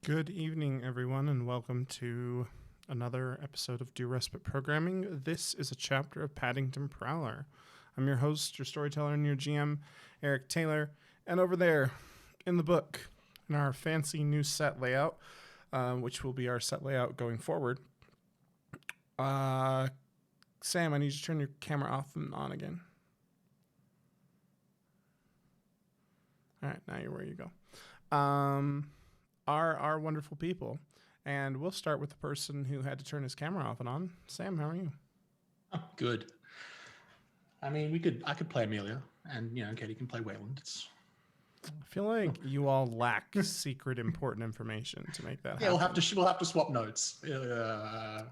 Good evening, everyone, and welcome to another episode of Do Respite Programming. This is a chapter of Paddington Prowler. I'm your host, your storyteller, and your GM, Eric Taylor. And over there in the book, in our fancy new set layout, which will be our set layout going forward, Sam, I need you to turn your camera off and on again. All right, now you're where you go. Are wonderful people. And we'll start with the person who had to turn his camera off and on. Sam, how are you? Oh, good. I mean, I could play Amelia, and Katie can play Wayland. I feel like you all lack secret important information to make that happen. Yeah, we'll have to swap notes,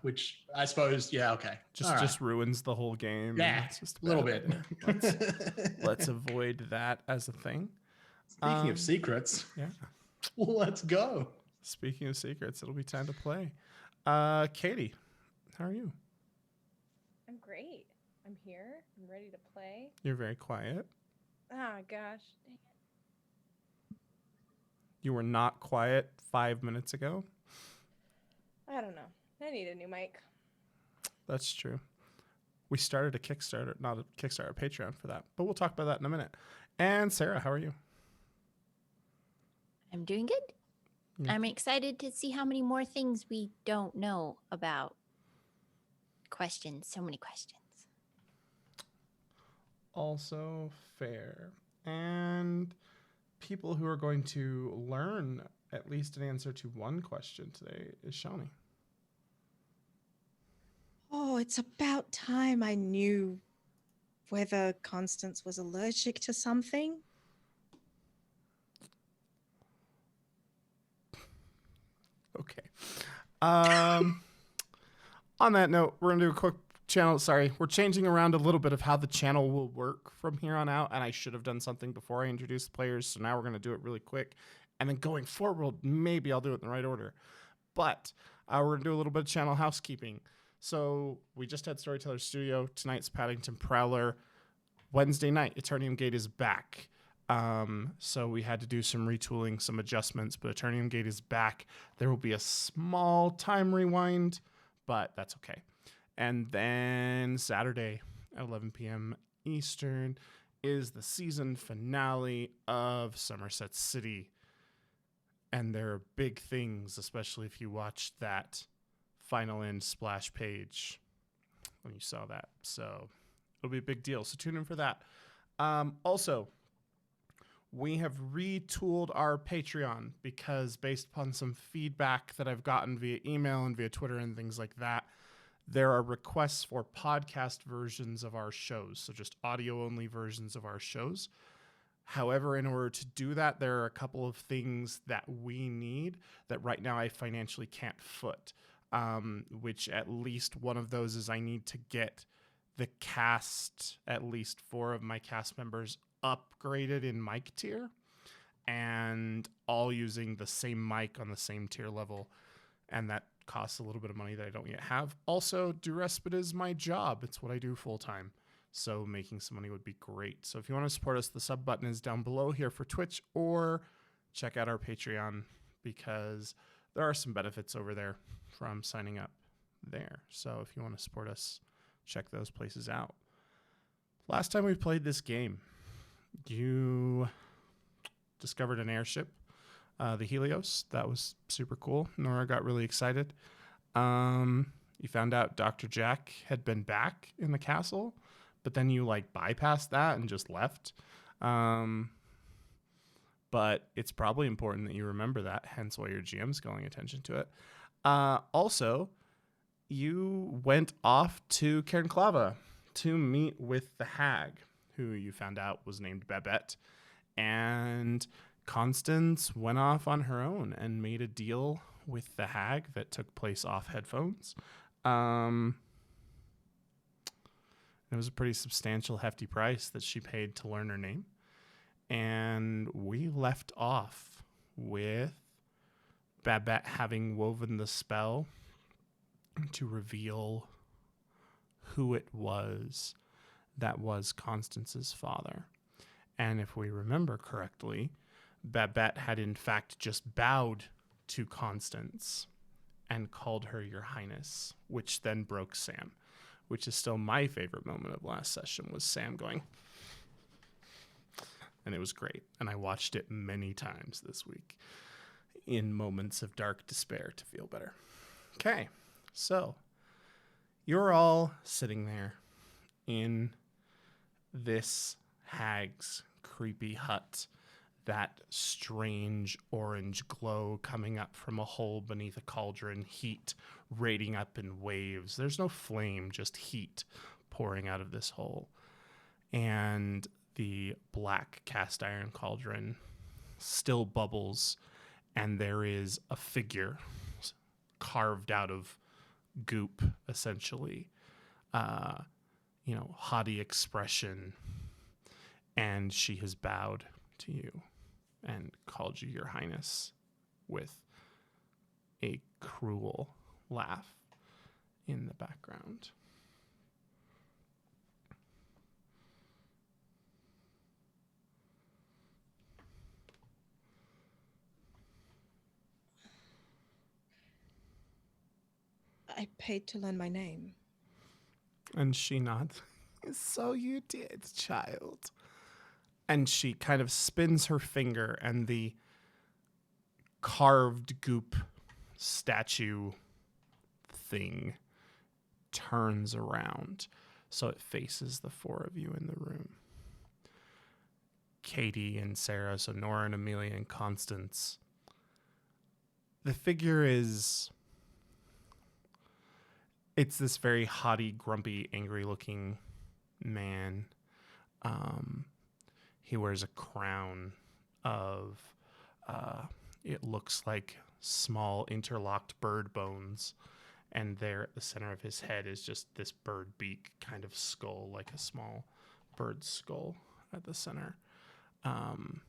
which I suppose, okay. Just ruins the whole game. Yeah, just a little bit. Let's avoid that as a thing. Speaking of secrets, yeah, let's go. Speaking of secrets, it'll be time to play. Katie, how are you? I'm great. I'm here. I'm ready to play. You're very quiet. Ah, gosh. Dang it. You were not quiet 5 minutes ago. I don't know. I need a new mic. That's true. We started a Kickstarter, not a Kickstarter, a Patreon for that. But we'll talk about that in a minute. And Sarah, how are you? I'm doing good. Yeah. I'm excited to see how many more things we don't know about. Questions, so many questions. Also fair. And people who are going to learn at least an answer to one question today is Shawnee. Oh, it's about time I knew whether Constance was allergic to something. Okay. On that note, we're going to do a quick channel. Sorry, we're changing around a little bit of how the channel will work from here on out. And I should have done something before I introduced the players. So now we're going to do it really quick. And then going forward, maybe I'll do it in the right order. But we're going to do a little bit of channel housekeeping. So we just had Storyteller Studio. Tonight's Paddington Prowler. Wednesday night, Eternium Gate is back. So we had to do some retooling, some adjustments, but Eternium Gate is back. There will be a small time rewind, but that's okay. And then Saturday at 11 p.m. Eastern is the season finale of Somerset City. And there are big things, especially if you watched that final end splash page when you saw that. So it'll be a big deal. So tune in for that. Also, we have retooled our Patreon because based upon some feedback that I've gotten via email and via Twitter and things like that, there are requests for podcast versions of our shows. So just audio only versions of our shows. However, in order to do that, there are a couple of things that we need that right now I financially can't foot. Which at least one of those is I need to get the cast, at least 4 of my cast members, upgraded in mic tier and all using the same mic on the same tier level. And that costs a little bit of money that I don't yet have. Also, Do Respite is my job. It's what I do full time. So making some money would be great. So if you want to support us, the sub button is down below here for Twitch, or check out our Patreon because there are some benefits over there from signing up there. So if you want to support us, check those places out. Last time we played this game, you discovered an airship, the Helios. That was super cool. Nora got really excited. You found out Dr. Jack had been back in the castle, but then you bypassed that and just left. But it's probably important that you remember that, hence why your GM's calling attention to it. Also, you went off to Cairnclava to meet with the hag, who you found out was named Babette. And Constance went off on her own and made a deal with the hag that took place off headphones. It was a pretty substantial, hefty price that she paid to learn her name. And we left off with Babette having woven the spell to reveal who it was that was Constance's father. And if we remember correctly, Babette had in fact just bowed to Constance and called her Your Highness, which then broke Sam, which is still my favorite moment of last session, was Sam going. And it was great. And I watched it many times this week in moments of dark despair to feel better. Okay, so you're all sitting there in this hag's creepy hut, that strange orange glow coming up from a hole beneath a cauldron, heat radiating up in waves. There's no flame, just heat pouring out of this hole. And the black cast iron cauldron still bubbles, and there is a figure carved out of goop, essentially. Haughty expression, and she has bowed to you and called you Your Highness with a cruel laugh in the background. I paid to learn my name. And she nods. So you did, child. And she kind of spins her finger, and the carved goop statue thing turns around so it faces the four of you in the room. Katie and Sarah, so Nora and Amelia and Constance. The figure is... It's this very haughty, grumpy, angry-looking man. He wears a crown of, it looks like small interlocked bird bones. And there at the center of his head is just this bird beak kind of skull, like a small bird skull at the center. And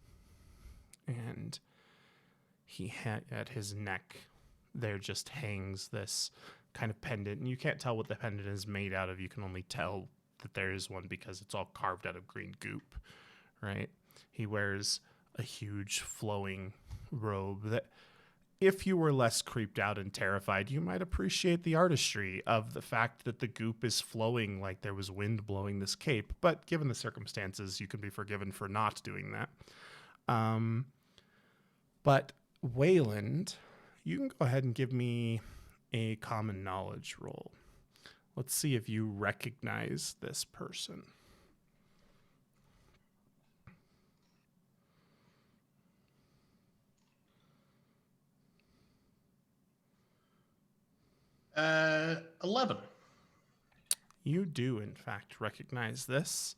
he at his neck, there just hangs this kind of pendant, and you can't tell what the pendant is made out of. You can only tell that there is one because it's all carved out of green goop, right? He wears a huge flowing robe that, if you were less creeped out and terrified, you might appreciate the artistry of the fact that the goop is flowing like there was wind blowing this cape. But given the circumstances, you can be forgiven for not doing that. But Wayland, you can go ahead and give me a common knowledge roll. Let's see if you recognize this person. Uh, 11. You do, in fact, recognize this.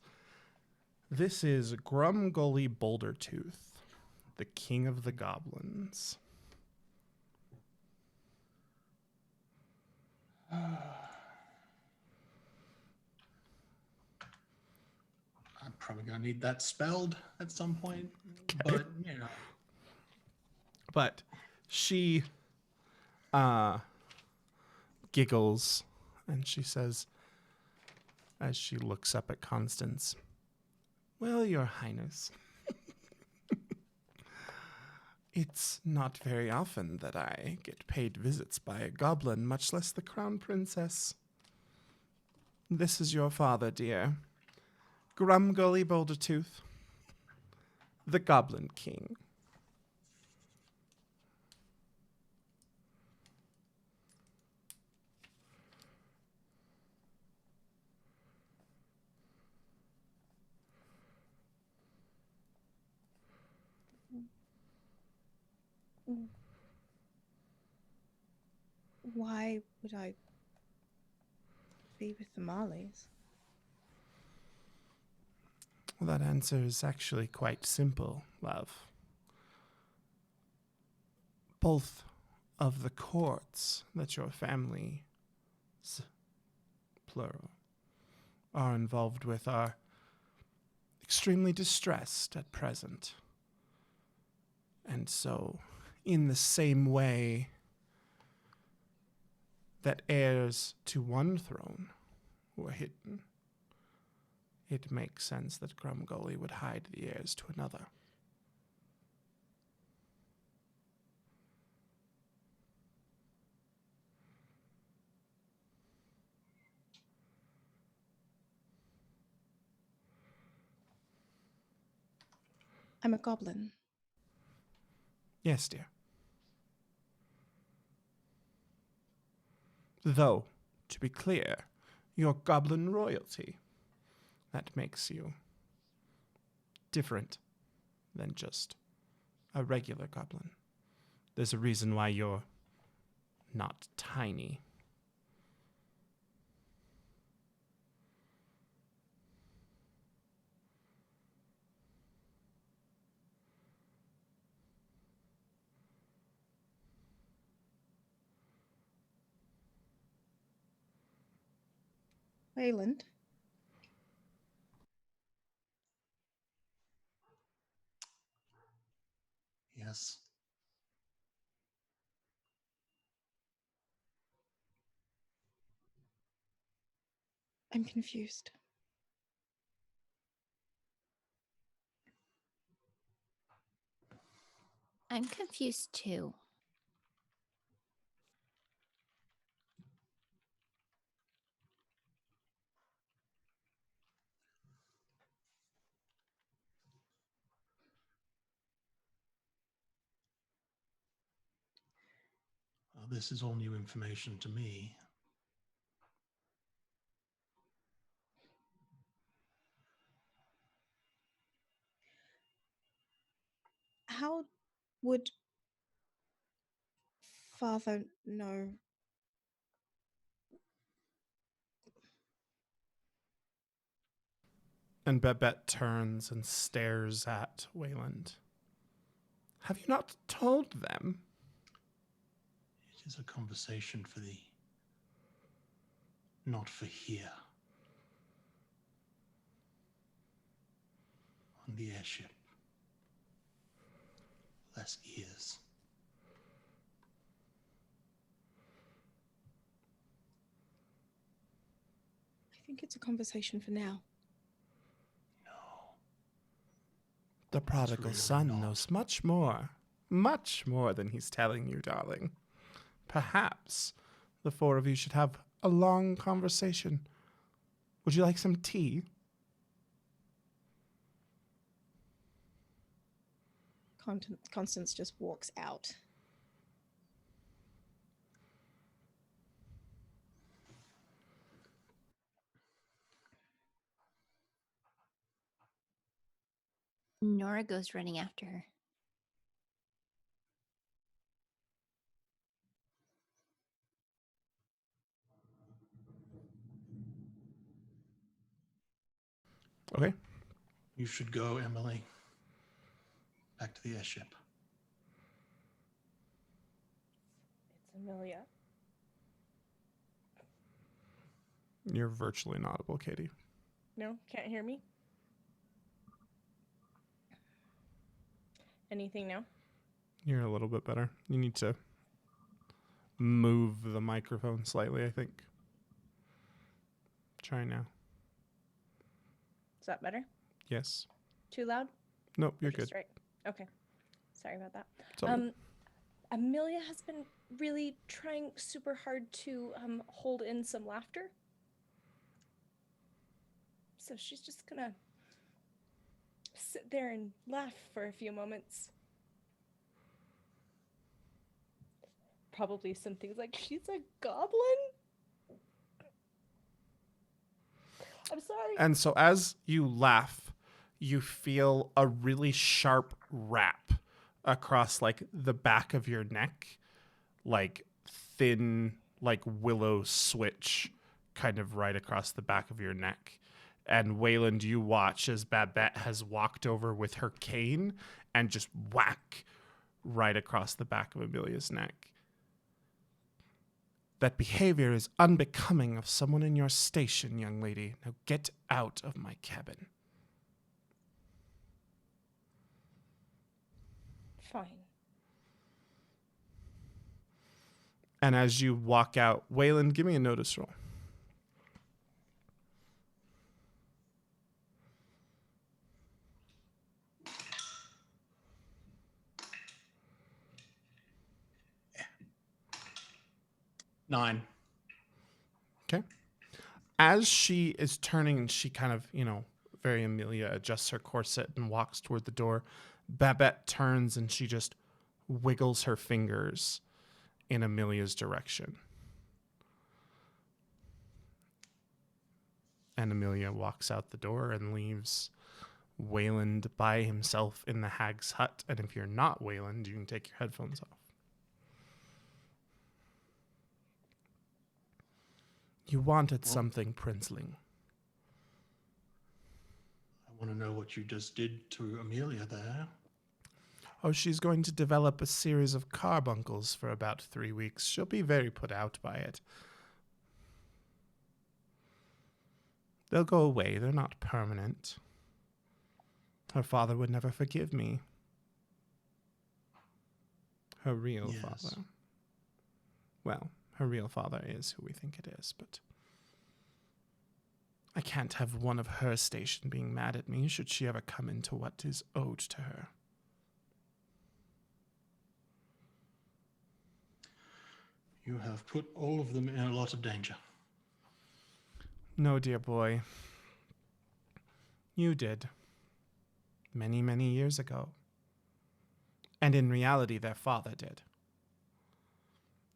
This is Grumgully Bouldertooth, the king of the goblins. I'm probably going to need that spelled at some point. Okay. But, But she giggles, and she says, as she looks up at Constance, "Well, Your Highness, it's not very often that I get paid visits by a goblin, much less the crown princess. This is your father, dear. Grumgully Bouldertooth, the Goblin King." Why would I be with the Marleys? Well, that answer is actually quite simple, love. Both of the courts that your family, plural, are involved with are extremely distressed at present. And so, in the same way that heirs to one throne were hidden, it makes sense that Grumgully would hide the heirs to another. I'm a goblin. Yes, dear. Though, to be clear, you're goblin royalty. That makes you different than just a regular goblin. There's a reason why you're not tiny. Wayland, Yes. I'm confused. I'm confused too. Well, this is all new information to me. How would Father know? And Babette turns and stares at Wayland. Have you not told them? It is a conversation for the... not for here. On the airship. Less ears. I think it's a conversation for now. No. The prodigal really son not. knows much more than he's telling you, darling. Perhaps the four of you should have a long conversation. Would you like some tea? Constance just walks out. Nora goes running after her. Okay. You should go, Emily. Back to the airship. It's Amelia. You're virtually inaudible, Katie. No, can't hear me. Anything now? You're a little bit better. You need to move the microphone slightly, I think. Try now. Is that better? Yes. Too loud? Nope, you're Or just good. right? Okay. Sorry about that. It's all good. Amelia has been really trying super hard to hold in some laughter. So she's just gonna sit there and laugh for a few moments. Probably some things like, she's a goblin? I'm sorry. And so as you laugh, you feel a really sharp wrap across like the back of your neck, like thin, like willow switch kind of right across the back of your neck. And Wayland, you watch as Babette has walked over with her cane and just whack right across the back of Amelia's neck. That behavior is unbecoming of someone in your station, young lady. Now get out of my cabin. Fine. And as you walk out, Wayland, give me a notice roll. Nine. Okay. As she is turning and she kind of, very Amelia adjusts her corset and walks toward the door, Babette turns and she just wiggles her fingers in Amelia's direction. And Amelia walks out the door and leaves Wayland by himself in the hag's hut. And if you're not Wayland, you can take your headphones off. You wanted something, Princeling. I want to know what you just did to Amelia there. Oh, she's going to develop a series of carbuncles for about 3 weeks. She'll be very put out by it. They'll go away. They're not permanent. Her father would never forgive me. Her real father. Well, her real father is who we think it is, but I can't have one of her station being mad at me should she ever come into what is owed to her. You have put all of them in a lot of danger. No, dear boy. You did. Many, many years ago. And in reality, their father did.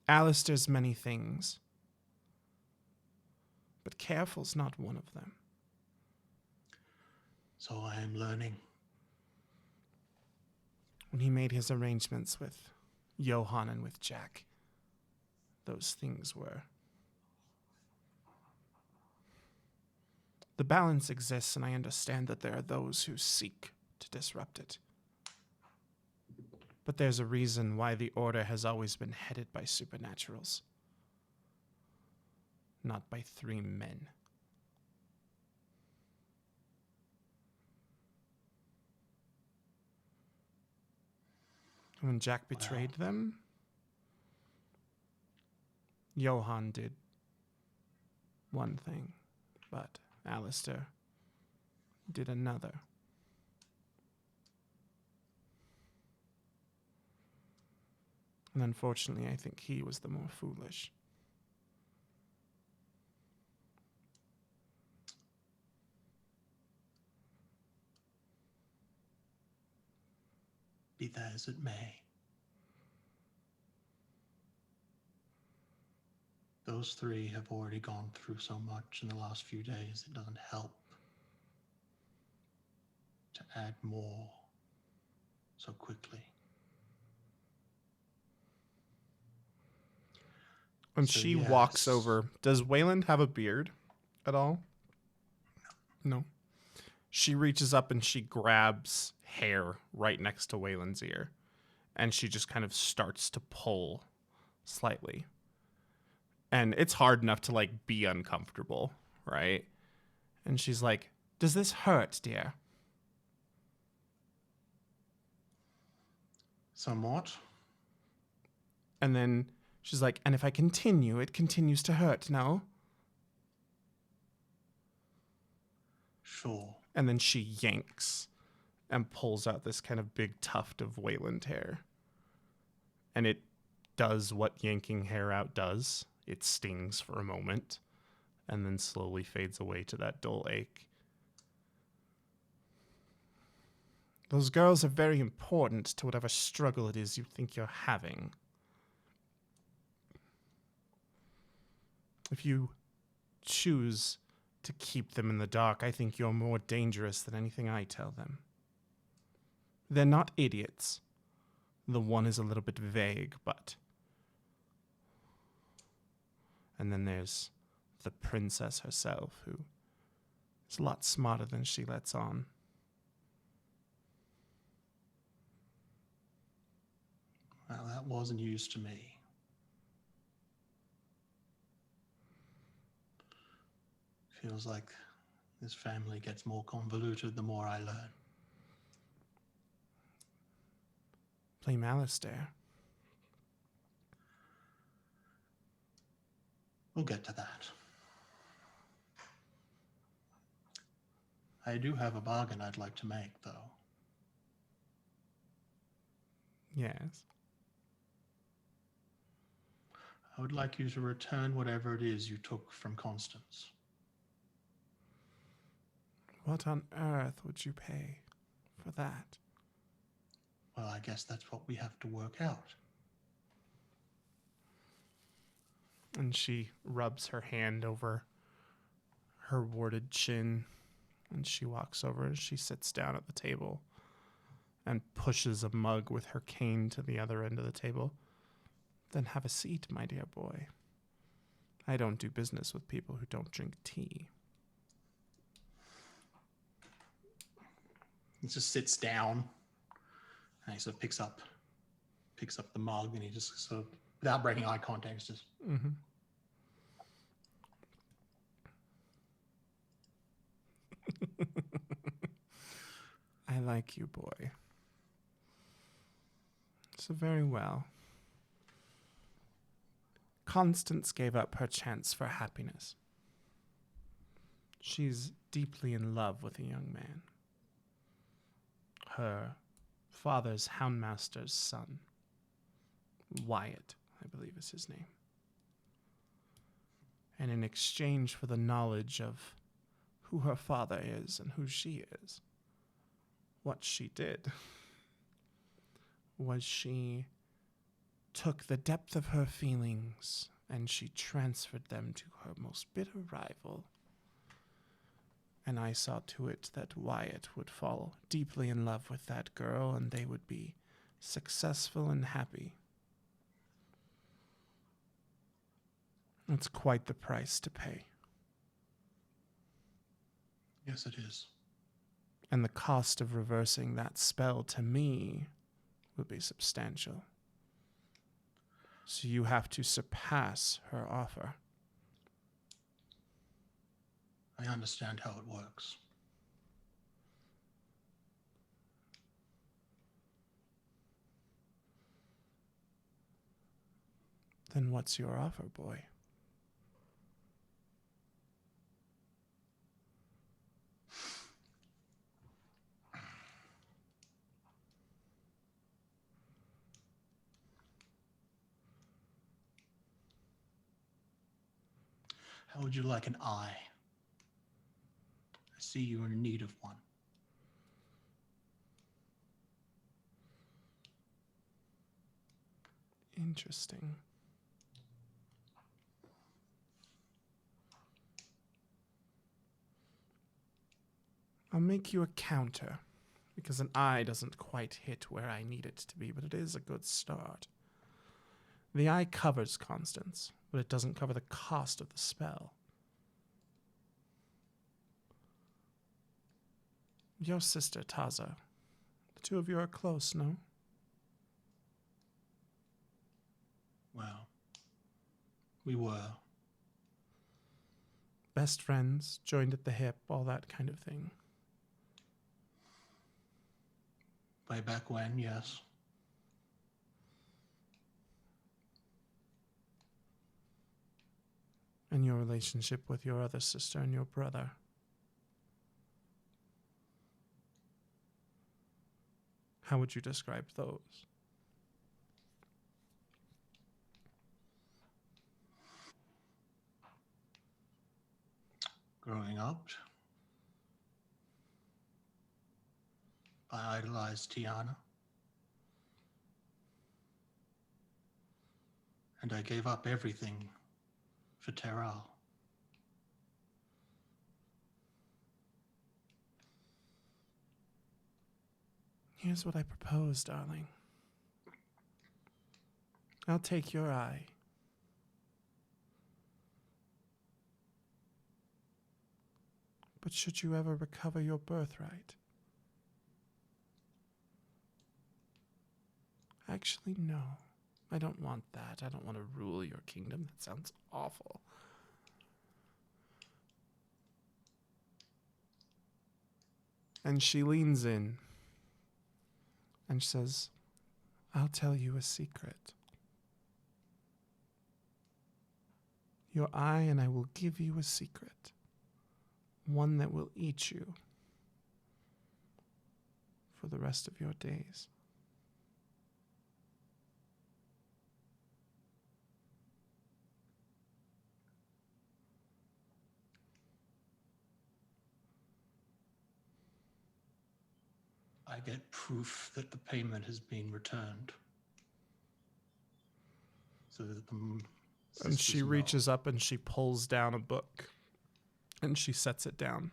Alistair's many things. But careful's not one of them. So I am learning. When he made his arrangements with Johann and with Jack, those things were. The balance exists, and I understand that there are those who seek to disrupt it. But there's a reason why the Order has always been headed by supernaturals, not by 3 men. When Jack betrayed them, Johann did one thing, but Alistair did another. And unfortunately, I think he was the more foolish. Be that as it may. Those 3 have already gone through so much in the last few days, it doesn't help to add more so quickly. When So she walks yes. over, does Wayland have a beard at all? No. She reaches up and she grabs hair right next to Wayland's ear. And she just kind of starts to pull slightly. And it's hard enough to, like, be uncomfortable, right? And she's like, "Does this hurt, dear?" Somewhat. And then she's like, "And if I continue, it continues to hurt, no?" Sure. And then she yanks and pulls out this kind of big tuft of Wayland hair. And it does what yanking hair out does. It stings for a moment and then slowly fades away to that dull ache. Those girls are very important to whatever struggle it is you think you're having. If you choose to keep them in the dark, I think you're more dangerous than anything I tell them. They're not idiots. The one is a little bit vague, but... And then there's the princess herself, who is a lot smarter than she lets on. Well, that wasn't news to me. Feels like this family gets more convoluted the more I learn. Blame Alistair. We'll get to that. I do have a bargain I'd like to make, though. Yes. I would like you to return whatever it is you took from Constance. What on earth would you pay for that? Well, I guess that's what we have to work out. And she rubs her hand over her warded chin, and she walks over and she sits down at the table and pushes a mug with her cane to the other end of the table. Then have a seat, my dear boy. I don't do business with people who don't drink tea. He just sits down and he sort of picks up the mug, and he just sort of, without breaking eye contact, just Mm-hmm. I like you, boy. So very well. Constance gave up her chance for happiness. She's deeply in love with a young man. Her father's houndmaster's son. Wyatt, I believe is his name. And in exchange for the knowledge of who her father is and who she is, what she did was she took the depth of her feelings and she transferred them to her most bitter rival. And I saw to it that Wyatt would fall deeply in love with that girl and they would be successful and happy. It's quite the price to pay. yes, it is. And the cost of reversing that spell to me will be substantial. So you have to surpass her offer. I understand how it works. Then what's your offer, boy? How would you like an eye? I see you're in need of one. Interesting. I'll make you a counter, because an eye doesn't quite hit where I need it to be, but it is a good start. The eye covers Constance, but it doesn't cover the cost of the spell. Your sister, Taza. The two of you are close, no? Well, we were. Best friends, joined at the hip, all that kind of thing. Way back when, yes. And your relationship with your other sister and your brother. How would you describe those? Growing up, I idolized Tiana. And I gave up everything for Terral. Here's what I propose, darling. I'll take your eye. But should you ever recover your birthright? Actually, no. I don't want that. I don't want to rule your kingdom. That sounds awful. And she leans in and says, I'll tell you a secret. Your eye and I will give you a secret. One that will eat you for the rest of your days. I I get proof that the payment has been returned. So that the And sisters she know. reaches up and she pulls down a book and she sets it down.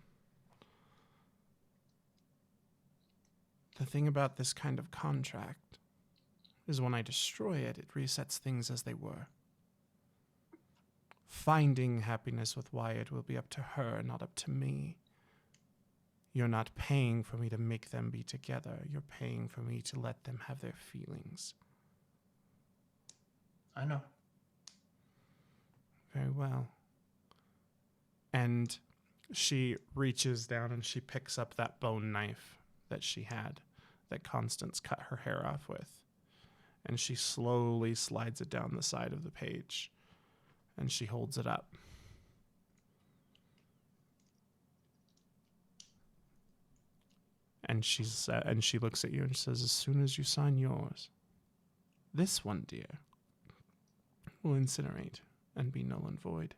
The thing about this kind of contract is when I destroy it, it resets things as they were. Finding happiness with Wyatt will be up to her, not up to me. You're not paying for me to make them be together. You're paying for me to let them have their feelings. I know. Very well. And she reaches down and she picks up that bone knife that she had, that Constance cut her hair off with. And she slowly slides it down the side of the page. And she holds it up. And she looks at you and says, as soon as you sign yours, this one, dear, will incinerate and be null and void.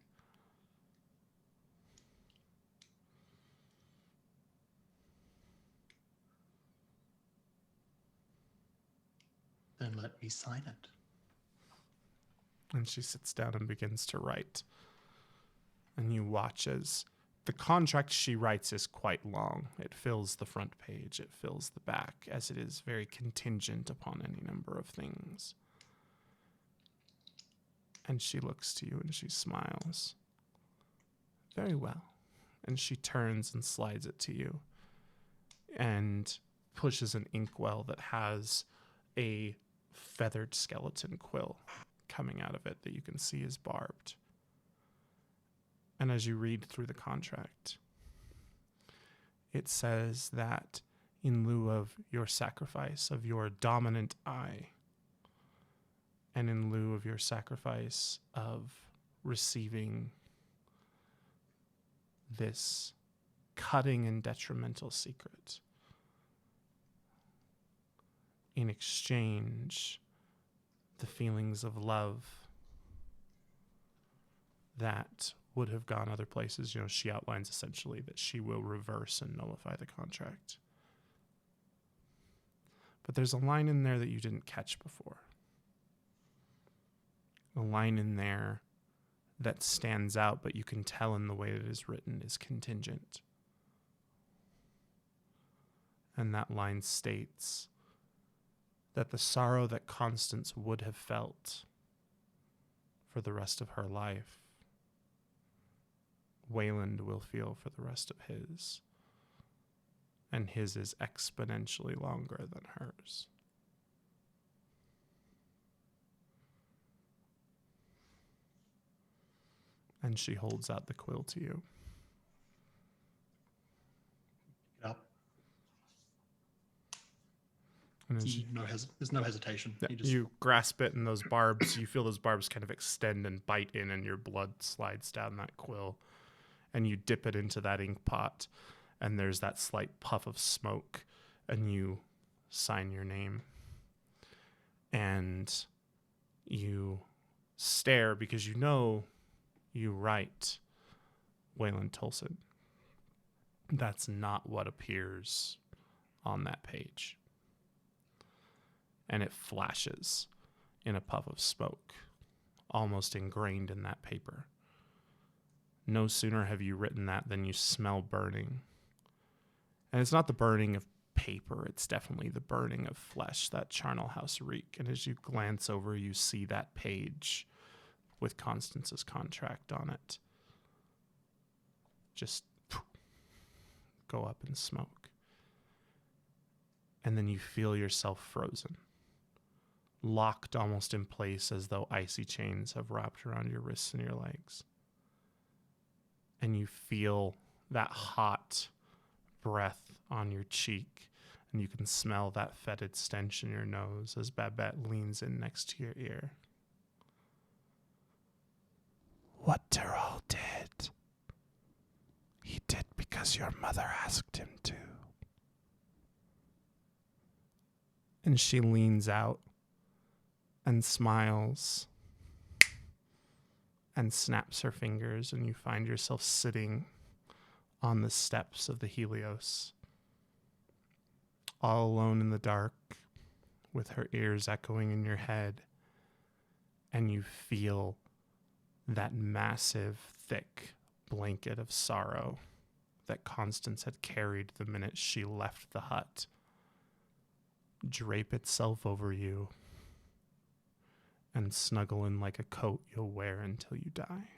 Then let me sign it. And she sits down and begins to write. And you watch as the contract she writes is quite long. It fills the front page, it fills the back, as it is very contingent upon any number of things. And she looks to you and she smiles. Very well. And she turns and slides it to you and pushes an inkwell that has a feathered skeleton quill coming out of it that you can see is barbed. And as you read through the contract, it says that in lieu of your sacrifice of your dominant eye, and in lieu of your sacrifice of receiving this cutting and detrimental secret, in exchange, the feelings of love that would have gone other places. You know, she outlines essentially that she will reverse and nullify the contract. But there's a line in there that you didn't catch before. A line in there that stands out, but you can tell in the way that it is written is contingent. And that line states that the sorrow that Constance would have felt for the rest of her life, Wayland will feel for the rest of his. And his is exponentially longer than hers. And she holds out the quill to you. Yep. And as There's no hesitation. you grasp it, and those barbs, you feel those barbs kind of extend and bite in, and your blood slides down that quill. And you dip it into that ink pot, and there's that slight puff of smoke, and you sign your name. And you stare because you know you write Wayland Tolson. That's not what appears on that page. And it flashes in a puff of smoke, almost ingrained in that paper. No sooner have you written that than you smell burning. And it's not the burning of paper, it's definitely the burning of flesh, that charnel house reek. And as you glance over, you see that page with Constance's contract on it just go up in smoke. And then you feel yourself frozen, locked almost in place as though icy chains have wrapped around your wrists and your legs. And you feel that hot breath on your cheek, and you can smell that fetid stench in your nose as Babette leans in next to your ear. What Tyrell did, he did because your mother asked him to. And she leans out and smiles and snaps her fingers, and you find yourself sitting on the steps of the Helios all alone in the dark, with her ears echoing in your head, and you feel that massive, thick blanket of sorrow that Constance had carried the minute she left the hut drape itself over you and snuggle in like a coat you'll wear until you die.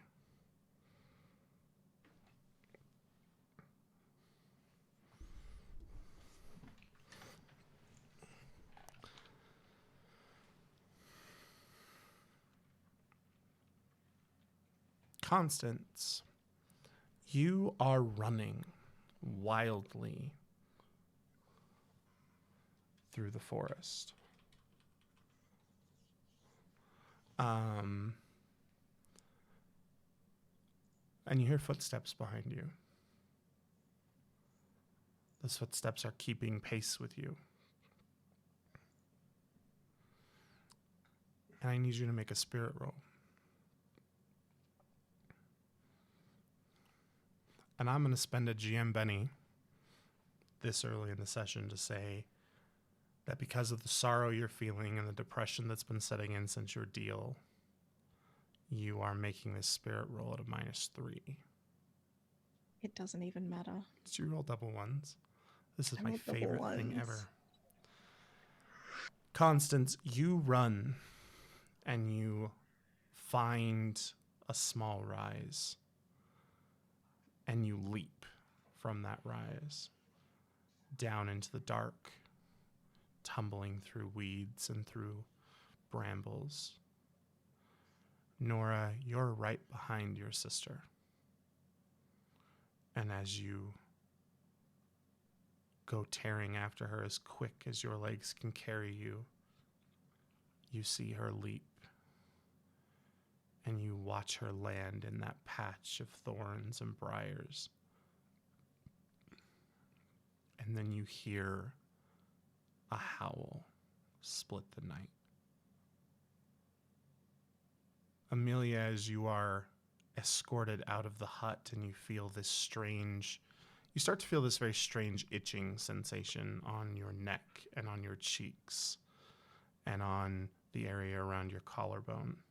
Constance, you are running wildly through the forest. And you hear footsteps behind you. Those footsteps are keeping pace with you. And I need you to make a spirit roll. And I'm going to spend a GM Benny this early in the session to say that because of the sorrow you're feeling and the depression that's been setting in since your deal, you are making this spirit roll at a -3. It doesn't even matter. Did you roll double ones? This is I my rolled double favorite thing ones. ever. Constance, you run and you find a small rise and you leap from that rise down into the dark, tumbling through weeds and through brambles. Nora, you're right behind your sister. And as you go tearing after her as quick as your legs can carry you, you see her leap. And you watch her land in that patch of thorns and briars. And then you hear a howl split the night. Amelia, as you are escorted out of the hut and you feel this strange, you start to feel this very strange itching sensation on your neck and on your cheeks and on the area around your collarbone.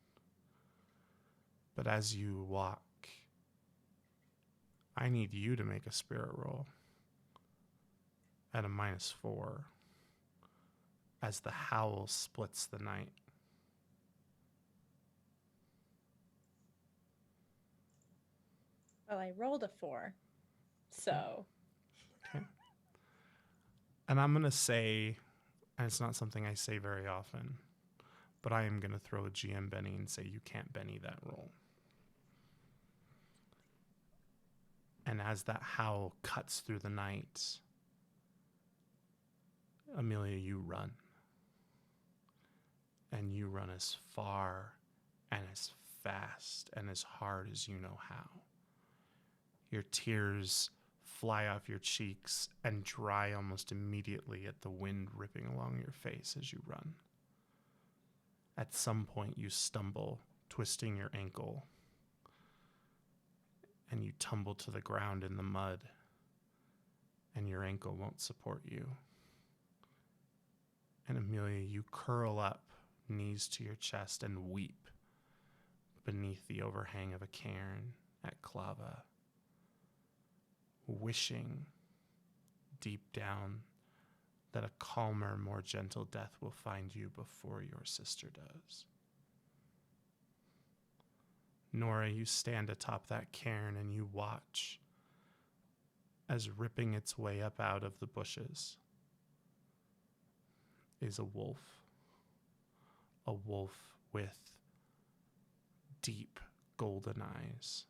But as you walk, I need you to make a spirit roll at a -4 as the howl splits the night. Well, I rolled a 4. So. Okay. And I'm going to say, and it's not something I say very often, but I am going to throw a GM Benny and say you can't Benny that roll. And as that howl cuts through the night, Amelia, you run. And you run as far and as fast and as hard as you know how. Your tears fly off your cheeks and dry almost immediately at the wind ripping along your face as you run. At some point you stumble, twisting your ankle, and you tumble to the ground in the mud, and your ankle won't support you. And Amelia, you curl up, knees to your chest, and weep beneath the overhang of a cairn at Clava, wishing deep down that a calmer, more gentle death will find you before your sister does. Nora, you stand atop that cairn and you watch as ripping its way up out of the bushes is a wolf with deep golden eyes.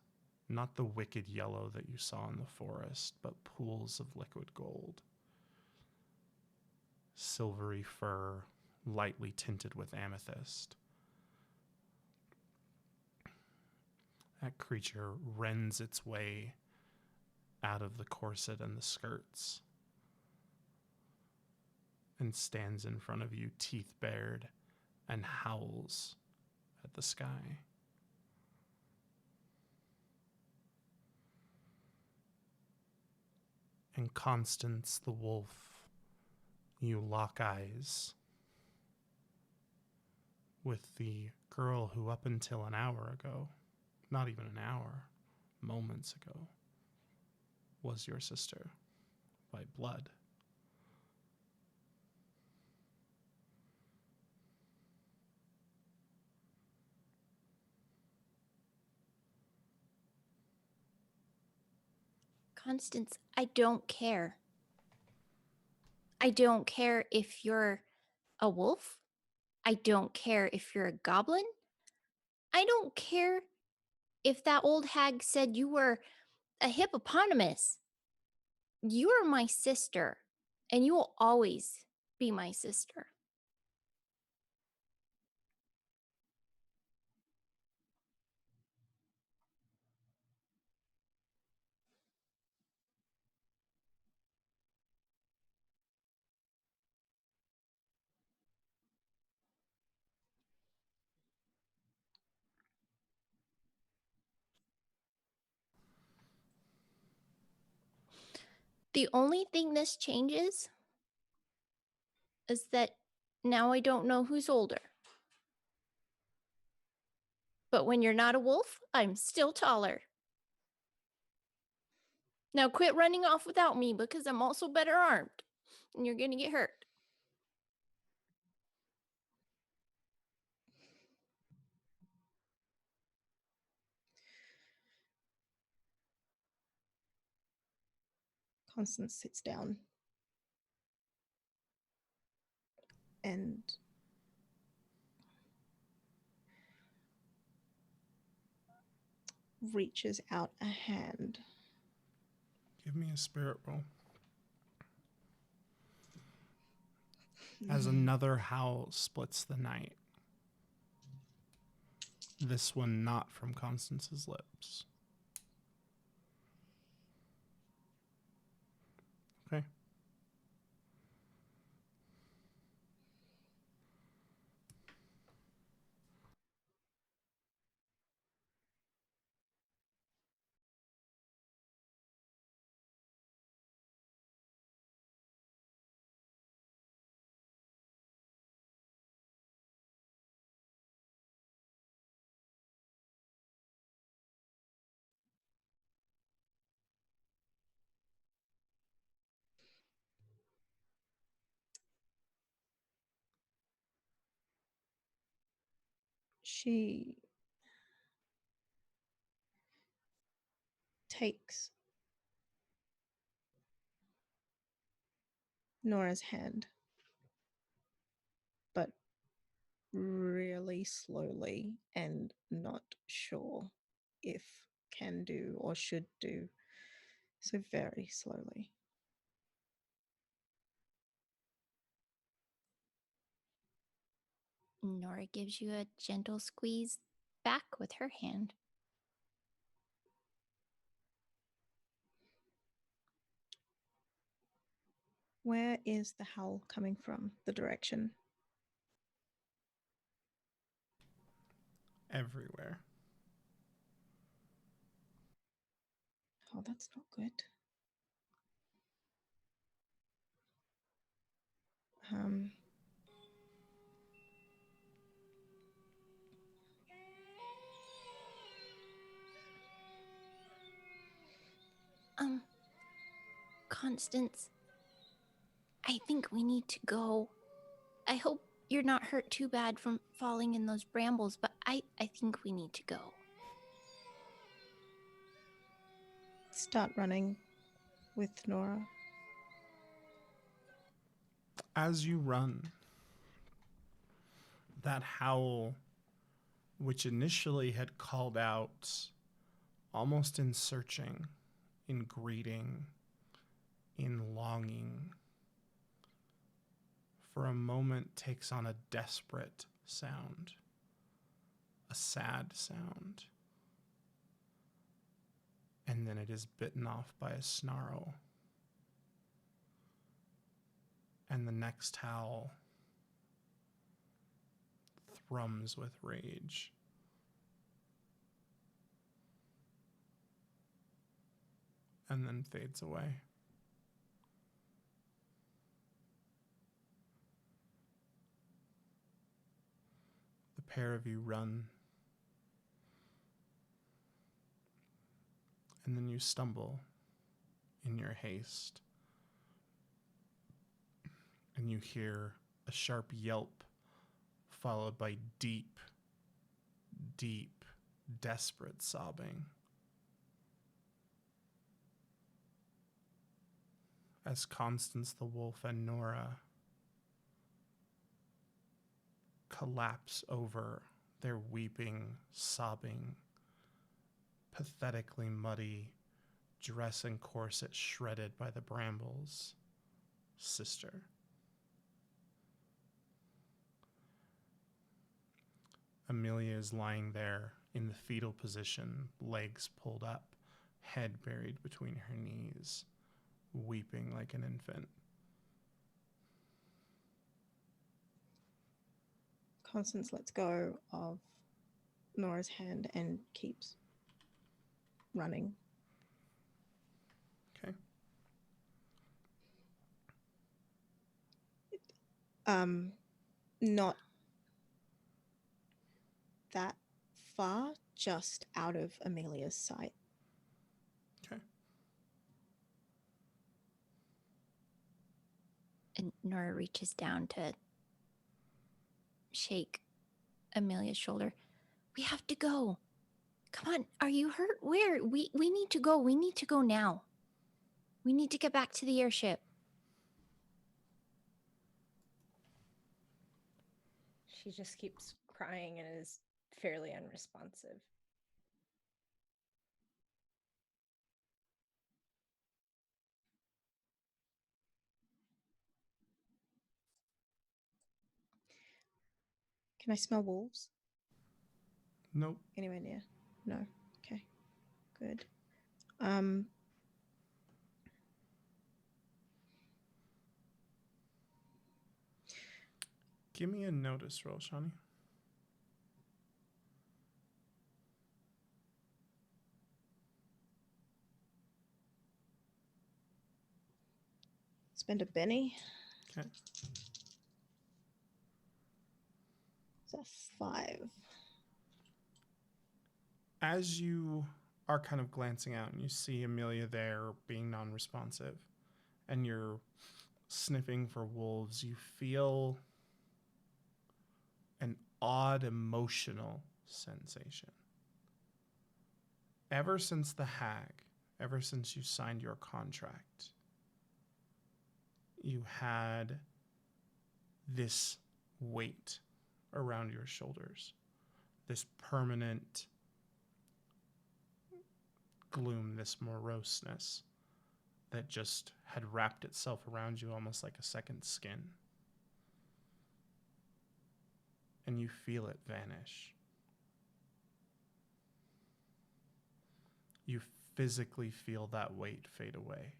Not the wicked yellow that you saw in the forest, but pools of liquid gold. Silvery fur, lightly tinted with amethyst. That creature rends its way out of the corset and the skirts and stands in front of you, teeth bared, and howls at the sky. And Constance the wolf, You lock eyes with the girl who up until an hour ago, not even an hour, moments ago, was your sister by blood. Constance, I don't care. I don't care if you're a wolf. I don't care if you're a goblin. I don't care if that old hag said you were a hippopotamus. You are my sister, and you will always be my sister. The only thing this changes is that now I don't know who's older. But when you're not a wolf, I'm still taller. Now quit running off without me because I'm also better armed and you're going to get hurt. Constance sits down and reaches out a hand. Give me a spirit roll. As another howl splits the night. This one not from Constance's lips. Okay. She takes Nora's hand, but really slowly and not sure if can do or should do. So very slowly. Nora gives you a gentle squeeze back with her hand. Where is the howl coming from? The direction? Everywhere. Oh, that's not good. Um, Constance, I think we need to go. I hope you're not hurt too bad from falling in those brambles, but I think we need to go. start running with Nora. As you run, that howl, which initially had called out almost in searching, in greeting, in longing, for a moment takes on a desperate sound, a sad sound, and then it is bitten off by a snarl. And the next howl thrums with rage. And then fades away. pair of you run. And then you stumble in your haste. And you hear a sharp yelp, followed by deep, deep, desperate sobbing. As Constance the wolf and Nora collapse over their weeping, sobbing, pathetically muddy dress and corset shredded by the brambles sister. Amelia is lying there in the fetal position, legs pulled up, head buried between her knees, weeping like an infant. Constance lets go of Nora's hand and keeps running. Okay. Not that far, just out of Amelia's sight. Okay. And Nora reaches down to shake Amelia's shoulder. We have to go. Come on, are you hurt? Where? We need to go. We need to go now. We need to get back to the airship. She just keeps crying and is fairly unresponsive. Can I smell wolves? Nope. Anywhere near? No. Okay. Good. Give me a notice roll, Shawnee. Spend a Benny. Okay. It's a 5. As you are kind of glancing out and you see Amelia there being non-responsive and you're sniffing for wolves, you feel an odd emotional sensation. Ever since the hag, ever since you signed your contract, you had this weight around your shoulders, this permanent gloom, this moroseness that just had wrapped itself around you almost like a second skin. And you feel it vanish. You physically feel that weight fade away.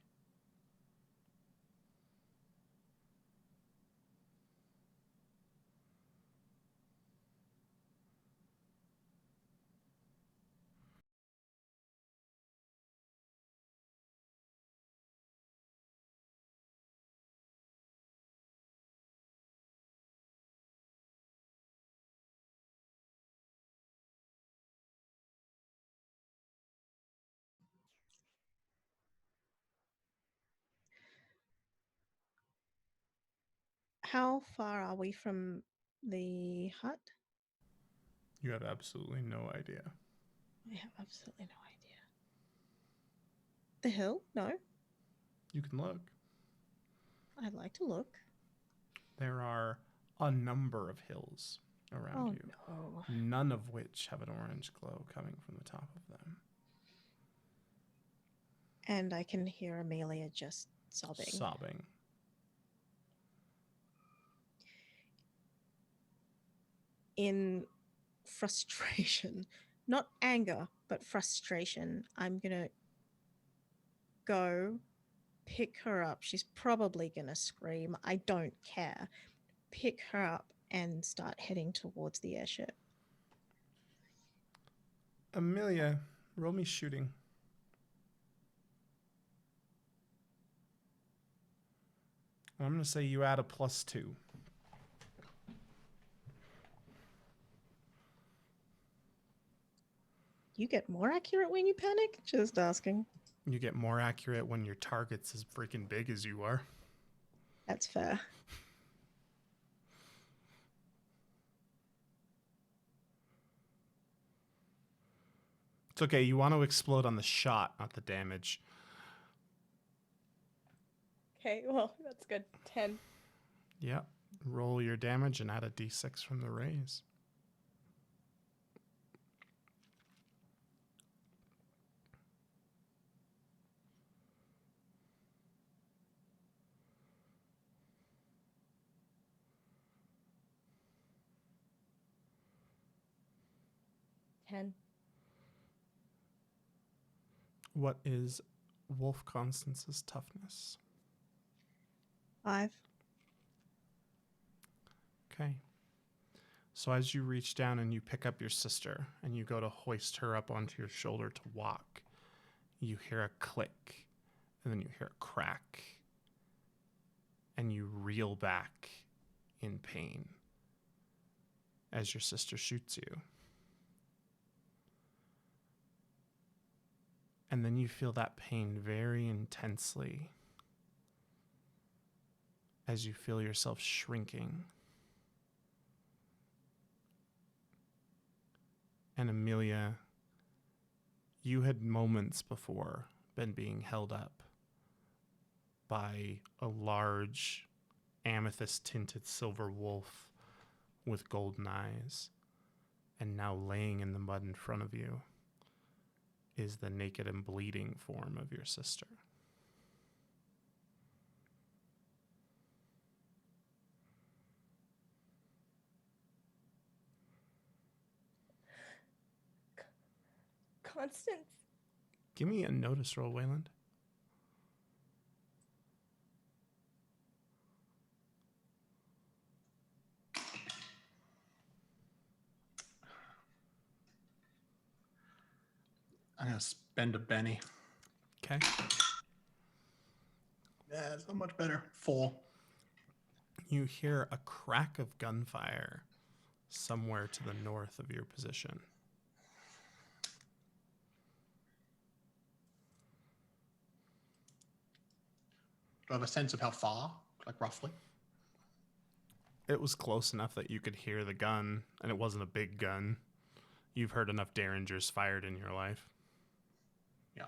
How far are we from the hut? You have absolutely no idea. I have absolutely no idea. The hill? No. You can look. I'd like to look. There are a number of hills around you, No. none of which have an orange glow coming from the top of them. And I can hear Amelia just sobbing. In frustration, not anger, but frustration, I'm going to go pick her up. She's probably going to scream. I don't care. Pick her up and start heading towards the airship. Amelia, roll me shooting. I'm going to say you add a +2. You get more accurate when you panic? Just asking. You get more accurate when your target's as freaking big as you are. That's fair. It's okay. You want to explode on the shot, not the damage. Okay, well, that's good. 10. Yep. Roll your damage and add a d6 from the raise. Ten. What is Wolf Constance's toughness? 5. Okay. So as you reach down and you pick up your sister and you go to hoist her up onto your shoulder to walk, you hear a click and then you hear a crack and you reel back in pain as your sister shoots you. And then you feel that pain very intensely as you feel yourself shrinking. And Amelia, you had moments before been being held up by a large amethyst-tinted silver wolf with golden eyes. And now laying in the mud in front of you is the naked and bleeding form of your sister. Constance. Give me a notice roll, Wayland. I'm going to spend a Benny. Okay. Yeah, it's not much better. 4. You hear a crack of gunfire somewhere to the north of your position. Do I have a sense of how far? Like roughly? It was close enough that you could hear the gun, and it wasn't a big gun. You've heard enough Derringers fired in your life. Yeah.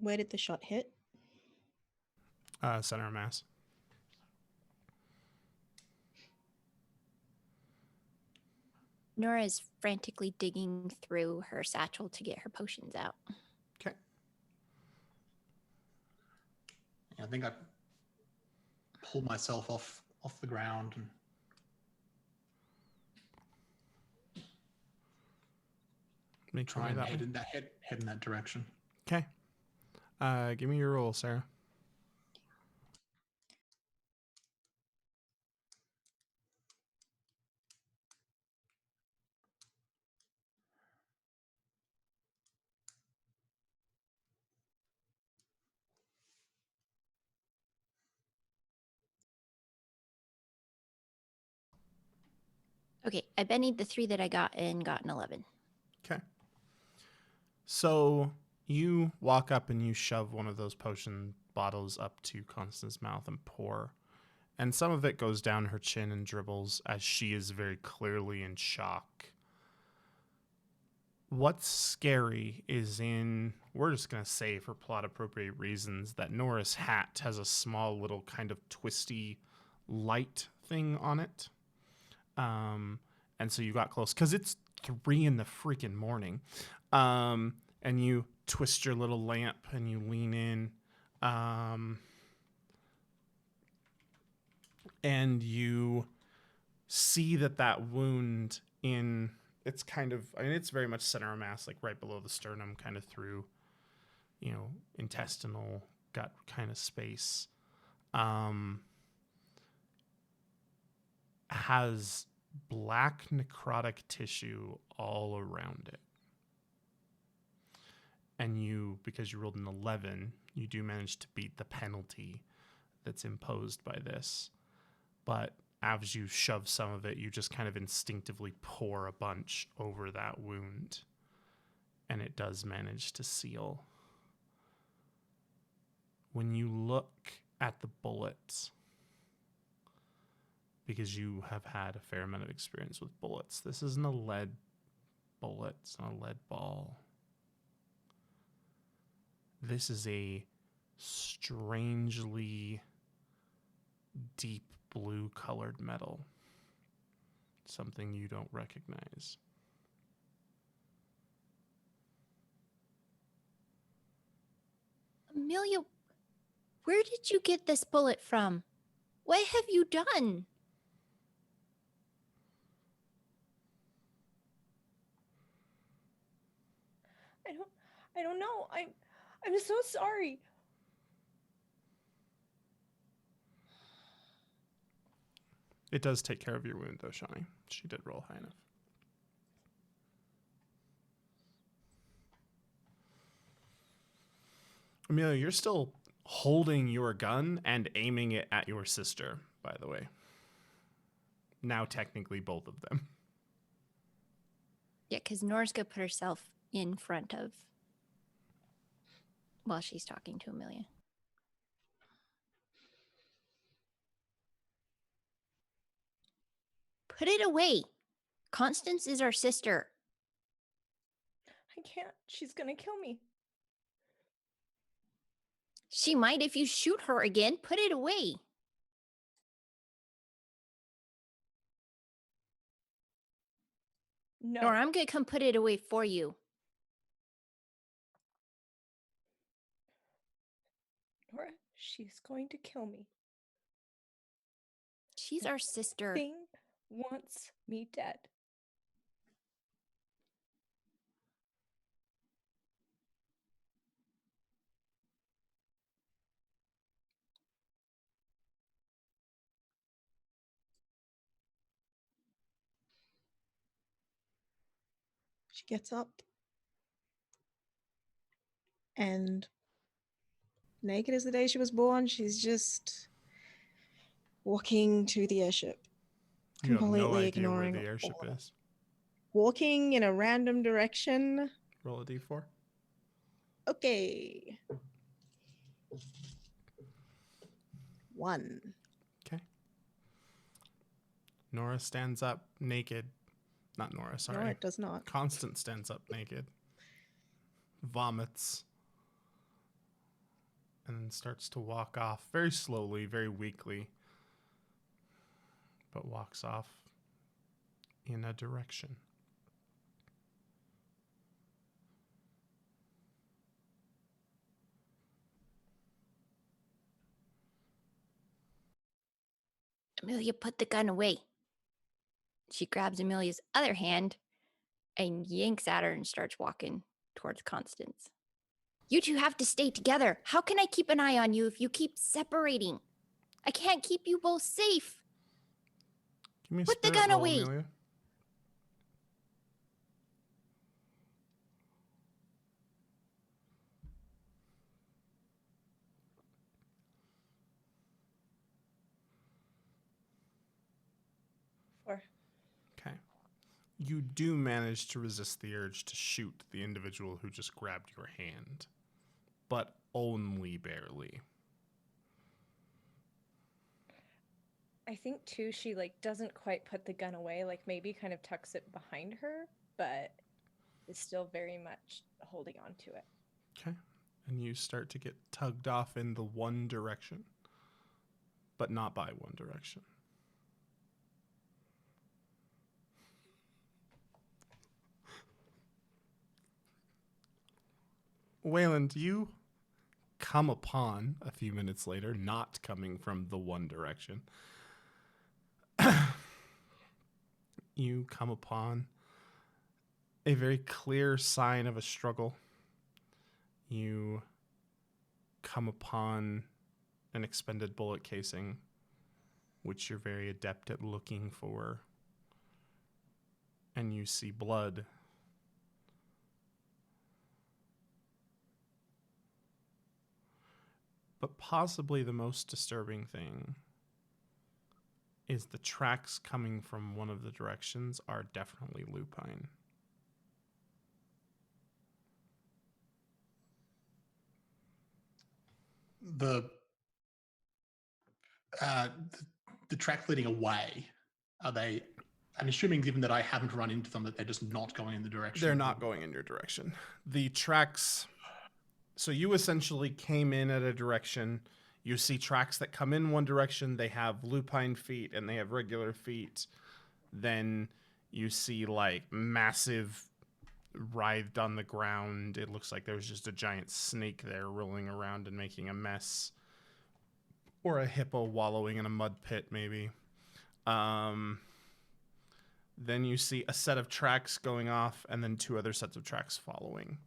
Where did the shot hit? Center of mass. Nora is frantically digging through her satchel to get her potions out. Okay. I think I pulled myself off the ground and Make try and head in that direction. Okay. Give me your roll, Sarah. Okay, I bennied the 3 that I got and got an 11. Okay. So you walk up and you shove one of those potion bottles up to Constance's mouth and pour. And some of it goes down her chin and dribbles as she is very clearly in shock. What's scary is we're just going to say for plot appropriate reasons, that Nora's hat has a small little kind of twisty light thing on it. And so you got close because it's 3 in the freaking morning. And you twist your little lamp and you lean in. And you see that wound it's kind of, it's very much center of mass, like right below the sternum, kind of through, intestinal gut kind of space. Has black necrotic tissue all around it. And you, because you rolled an 11, you do manage to beat the penalty that's imposed by this. But as you shove some of it, you just kind of instinctively pour a bunch over that wound. And it does manage to seal. When you look at the bullets, because you have had a fair amount of experience with bullets, this isn't a lead bullet, it's not a lead ball. This is a strangely deep blue colored metal. Something you don't recognize. Amelia, where did you get this bullet from? What have you done? I don't know. I'm so sorry. It does take care of your wound, though, Shawnee. She did roll high enough. Amelia, you're still holding your gun and aiming it at your sister, by the way. Now, technically, both of them. Yeah, because Nora's going to put herself in front of while she's talking to Amelia. Put it away. Constance is our sister. I can't. She's gonna kill me. She might if you shoot her again. Put it away. No. Nora, I'm going to come put it away for you. Nora, she's going to kill me. She's our sister. Thing wants me dead. She gets up and, naked as the day she was born, she's just walking to the airship. You have no Completely idea where ignoring the airship all of it. is. Walking in a random direction. Roll a d4. Okay. 1. Okay. Nora stands up naked. Not Nora, sorry. No, it does not. Constance stands up naked. Vomits. And then starts to walk off very slowly, very weakly. But walks off in a direction. Amelia, put the gun away. She grabs Amelia's other hand and yanks at her and starts walking towards Constance. You two have to stay together. How can I keep an eye on you if you keep separating? I can't keep you both safe. Give me a Put the spirit gun roll, away. Amelia. Or Okay. You do manage to resist the urge to shoot the individual who just grabbed your hand, but only barely. I think too she doesn't quite put the gun away, maybe kind of tucks it behind her, but is still very much holding on to it. Okay. And you start to get tugged off in the one direction, but not by one direction. Wayland, you come upon, a few minutes later, not coming from the one direction, you come upon a very clear sign of a struggle. You come upon an expended bullet casing, which you're very adept at looking for, and you see blood. But possibly the most disturbing thing is the tracks coming from one of the directions are definitely lupine. The uh, the track leading away, are they? I'm assuming, given that I haven't run into them, that they're just not going in the direction. They're not going in your direction. The tracks. So you essentially came in at a direction. You see tracks that come in one direction. They have lupine feet and they have regular feet. Then you see like massive writhed on the ground. It looks like there's just a giant snake there rolling around and making a mess. Or a hippo wallowing in a mud pit, maybe. Then you see a set of tracks going off and then 2 other sets of tracks following.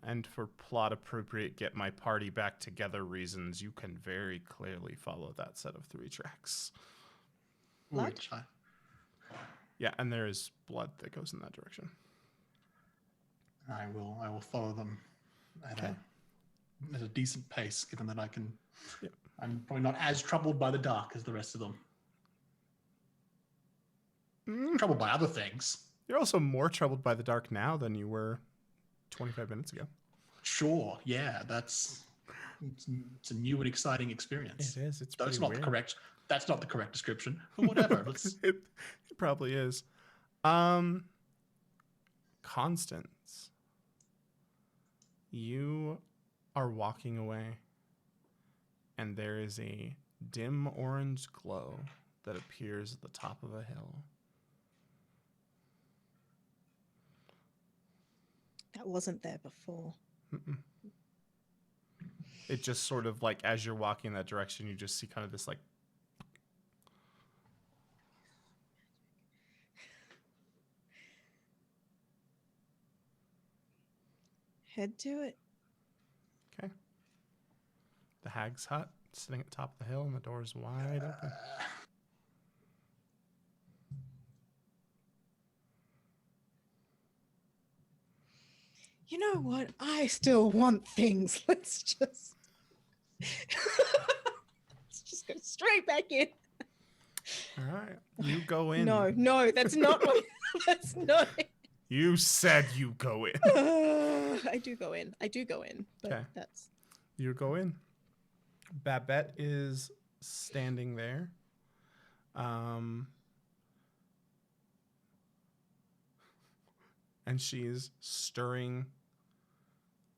And for plot appropriate get my party back together reasons, you can very clearly follow that set of 3 tracks. Blood? Which I- Yeah, and there is blood that goes in that direction. I will follow them at a decent pace, given that I can. Yep. I'm probably not as troubled by the dark as the rest of them. Troubled by other things. You're also more troubled by the dark now than you were 25 minutes ago. Sure, yeah, it's a new and exciting experience. It is. It's That's pretty not weird. the correct. That's not the correct description. But whatever. it probably is. Constance, you are walking away, and there is a dim orange glow that appears at the top of a hill. That wasn't there before. Mm-mm. It just sort of like as you're walking in that direction, you just see kind of this like. Head to it. Okay. The hag's hut sitting at the top of the hill, and the door is wide open. You know what? I still want things. Let's just go straight back in. All right, you go in. No, that's not what. That's not. You said you go in. I do go in. But Okay. that's. You go in. Babette is standing there. And she's stirring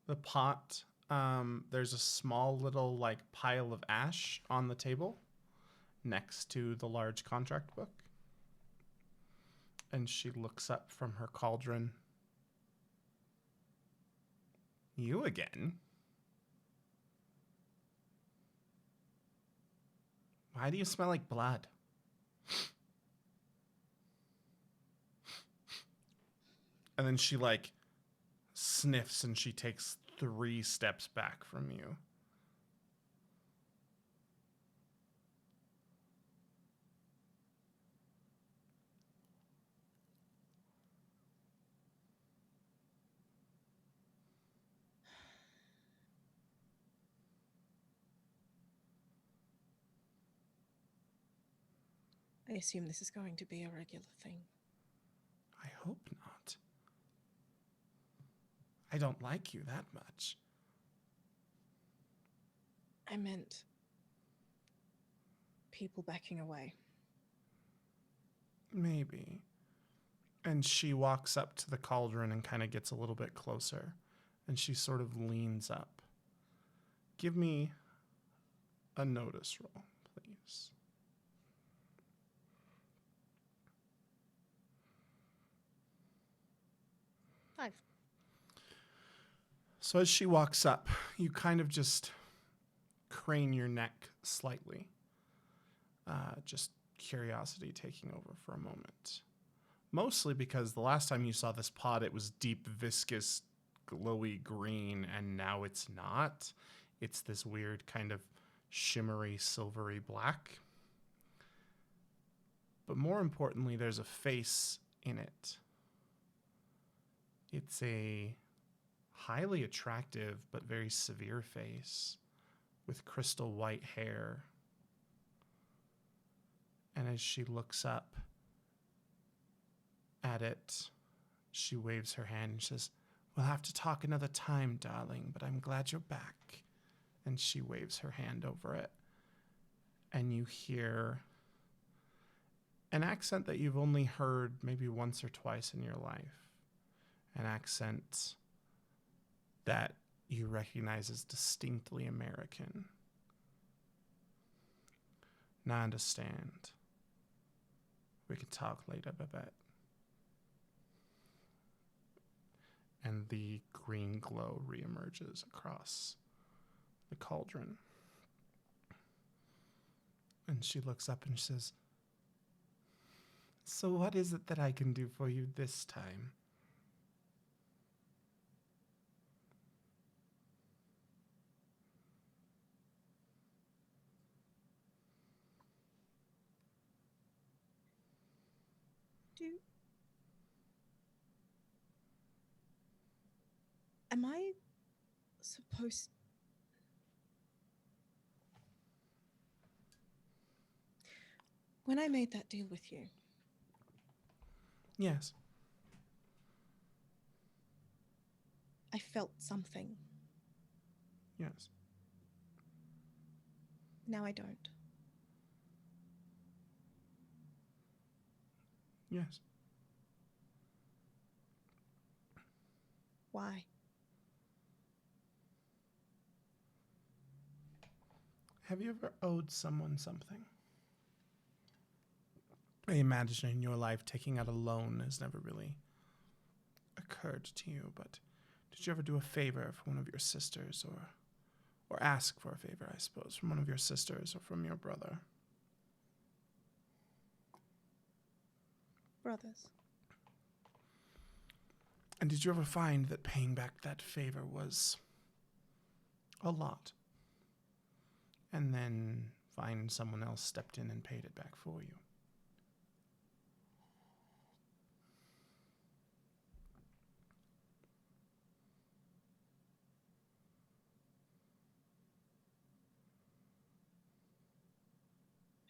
the pot. There's a small little like pile of ash on the table next to the large contract book. And she looks up from her cauldron. You again? Why do you smell like blood? And then she like sniffs and she takes 3 steps back from you. I assume this is going to be a regular thing. I hope not. I don't like you that much. I meant people backing away. Maybe. And she walks up to the cauldron and kind of gets a little bit closer. And she sort of leans up. Give me a notice roll, please. So as she walks up, you kind of just crane your neck slightly. Just curiosity taking over for a moment. Mostly because the last time you saw this pot, it was deep, viscous, glowy green, and now it's not. It's this weird kind of shimmery, silvery black. But more importantly, there's a face in it. It's a highly attractive but very severe face with crystal white hair. And as she looks up at it, she waves her hand and says, "We'll have to talk another time, darling, but I'm glad you're back." And she waves her hand over it. And you hear an accent that you've only heard maybe once or twice in your life. An accent that you recognize as distinctly American. Now I understand. We can talk later, Babette. And the green glow reemerges across the cauldron. And she looks up and says, "So what is it that I can do for you this time?" Am I supposed... When I made that deal with you, Yes. I felt something. Yes. Now I don't. Yes. Why? Have you ever owed someone something? I imagine in your life taking out a loan has never really occurred to you, but did you ever do a favor for one of your sisters or ask for a favor, I suppose, from one of your sisters or from your brother? Brothers. And did you ever find that paying back that favor was a lot? And then find someone else stepped in and paid it back for you?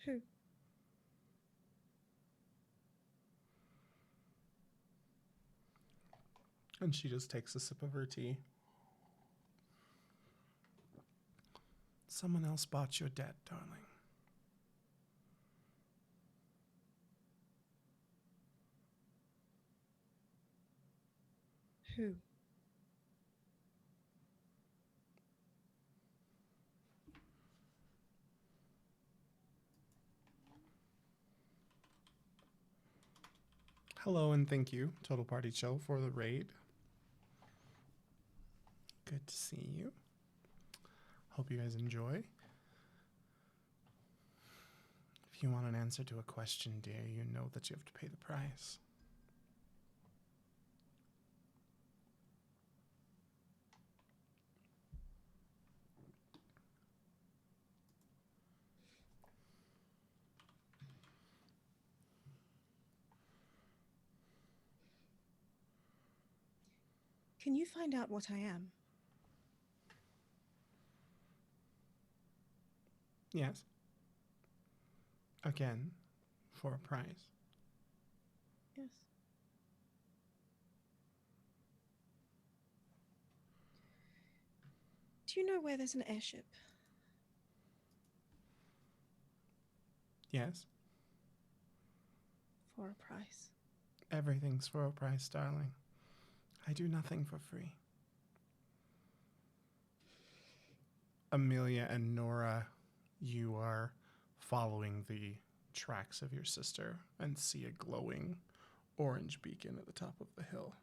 Who? And she just takes a sip of her tea. Someone else bought your debt, darling. Who? Hello and thank you, Total Party Chill, for the raid. Good to see you. Hope you guys enjoy. If you want an answer to a question, dear, you know that you have to pay the price. Can you find out what I am? Yes. Again, for a price. Yes. Do you know where there's an airship? Yes. For a price. Everything's for a price, darling. I do nothing for free. Amelia and Nora, you are following the tracks of your sister and see a glowing orange beacon at the top of the hill.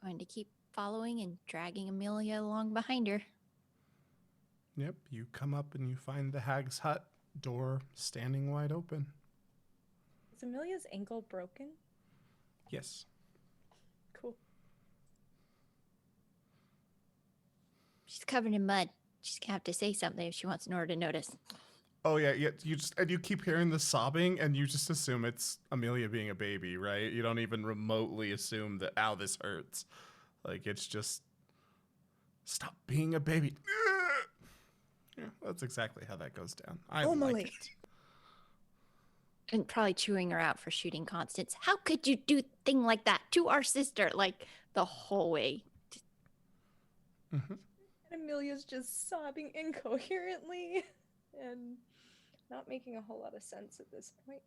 Going to keep following and dragging Amelia along behind her. Yep, you come up and you find the hag's hut door standing wide open. Is Amelia's ankle broken? Yes. Cool. She's covered in mud. She's gonna have to say something if she wants Nora to notice. Oh yeah, you keep hearing the sobbing and you just assume it's Amelia being a baby, right? You don't even remotely assume that, ow, this hurts. Like, it's just, stop being a baby. Yeah, that's exactly how that goes down. I Normally. like it. And probably chewing her out for shooting Constance. How could you do a thing like that to our sister? Like the whole way. Mm-hmm. And Amelia's just sobbing incoherently and not making a whole lot of sense at this point.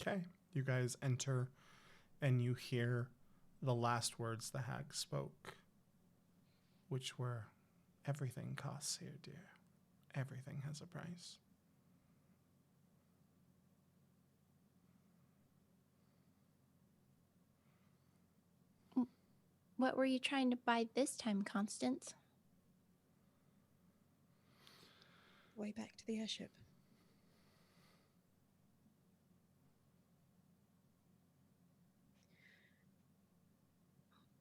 Okay, you guys enter and you hear the last words the hag spoke, which were, "Everything costs here, dear. Everything has a price." What were you trying to buy this time, Constance? Way back to the airship.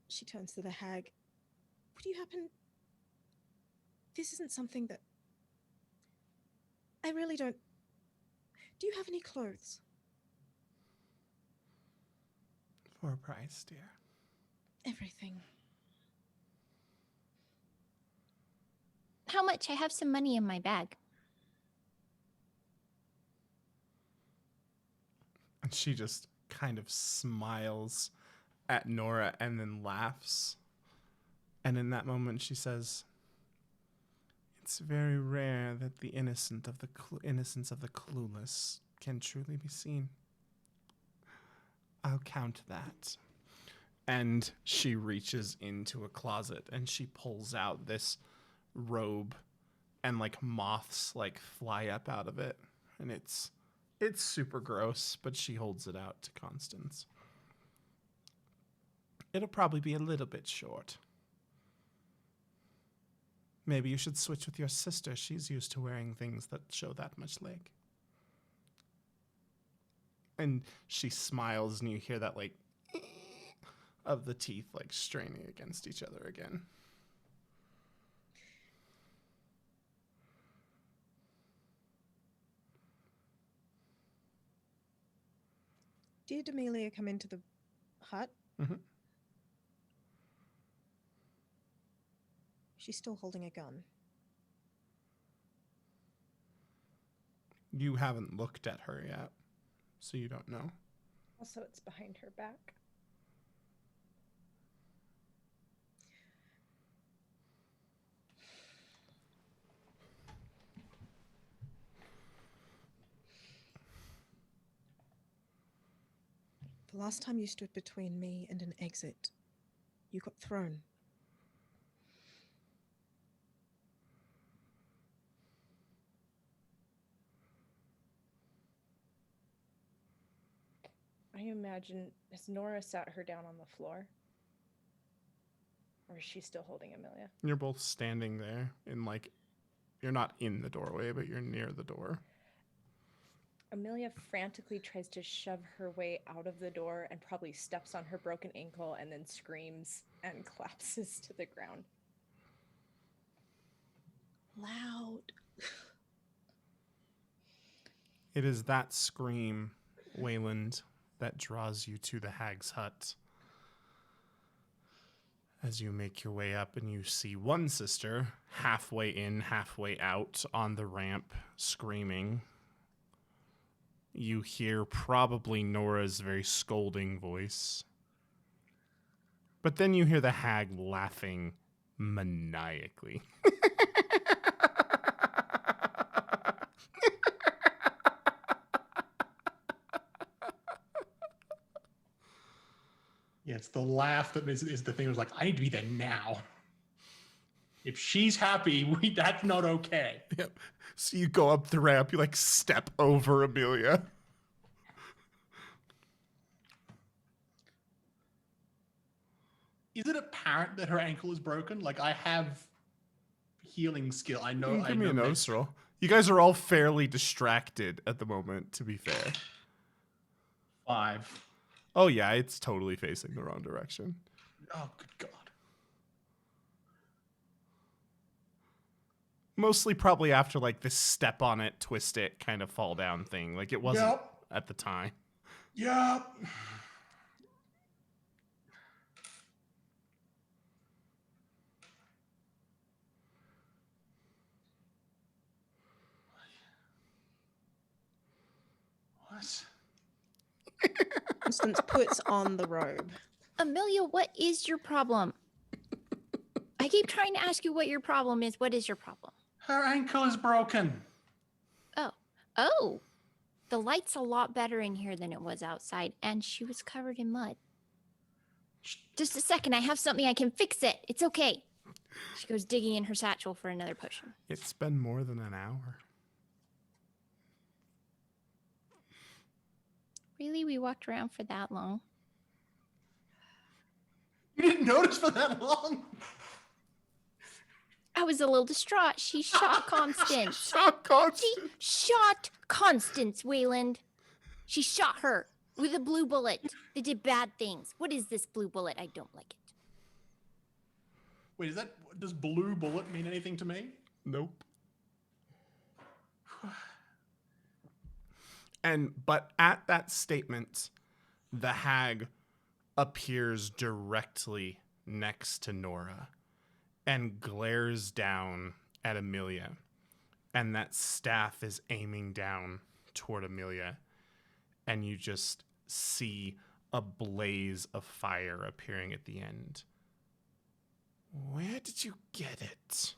She turns to the hag. Would you happen... This isn't something that... I really don't... Do you have any clothes? For a price, dear. Everything. How much? I have some money in my bag. And she just kind of smiles at Nora and then laughs. And in that moment, she says, "It's very rare that the innocence of the clueless can truly be seen. I'll count that." And she reaches into a closet and she pulls out this robe, and like moths like fly up out of it, and it's super gross, but she holds it out to Constance. "It'll probably be a little bit short. Maybe you should switch with your sister. She's used to wearing things that show that much leg." And she smiles, and you hear that like of the teeth like straining against each other again. Did Amelia come into the hut? Mm-hmm. She's still holding a gun. You haven't looked at her yet, so you don't know. Also, it's behind her back. The last time you stood between me and an exit, you got thrown. I imagine, has Nora sat her down on the floor? Or is she still holding Amelia? You're both standing there in like, you're not in the doorway, but you're near the door. Amelia frantically tries to shove her way out of the door and probably steps on her broken ankle and then screams and collapses to the ground. Loud. It is that scream, Wayland, that draws you to the hag's hut. As you make your way up and you see one sister halfway in, halfway out on the ramp screaming. You hear probably Nora's very scolding voice. But then you hear the hag laughing maniacally. Yeah, it's the laugh that is the thing. It was like, I need to be there now. If she's happy, that's not okay. Yep. So you go up the ramp, you like step over Amelia. Is it apparent that her ankle is broken? Like, I have healing skill. I know. Give me a notice roll. You guys are all fairly distracted at the moment, to be fair. 5. Oh yeah, it's totally facing the wrong direction. Oh, good God. Mostly probably after like this step on it, twist it, kind of fall down thing. Like it wasn't Yep. at the time. Yep. Constance puts on the robe. Amelia, what is your problem? I keep trying to ask you what your problem is. What is your problem? Her ankle is broken. Oh, the light's a lot better in here than it was outside, and she was covered in mud. Just a second, I have something I can fix it. It's okay. She goes digging in her satchel for another potion. It's been more than an hour. Really? We walked around for that long? You didn't notice for that long? I was a little distraught. She shot Constance. Shot Constance. She shot Constance, Wayland. She shot her with a blue bullet. They did bad things. What is this blue bullet? I don't like it. Wait, does blue bullet mean anything to me? Nope. But at that statement, the hag appears directly next to Nora and glares down at Amelia. And that staff is aiming down toward Amelia. And you just see a blaze of fire appearing at the end. Where did you get it?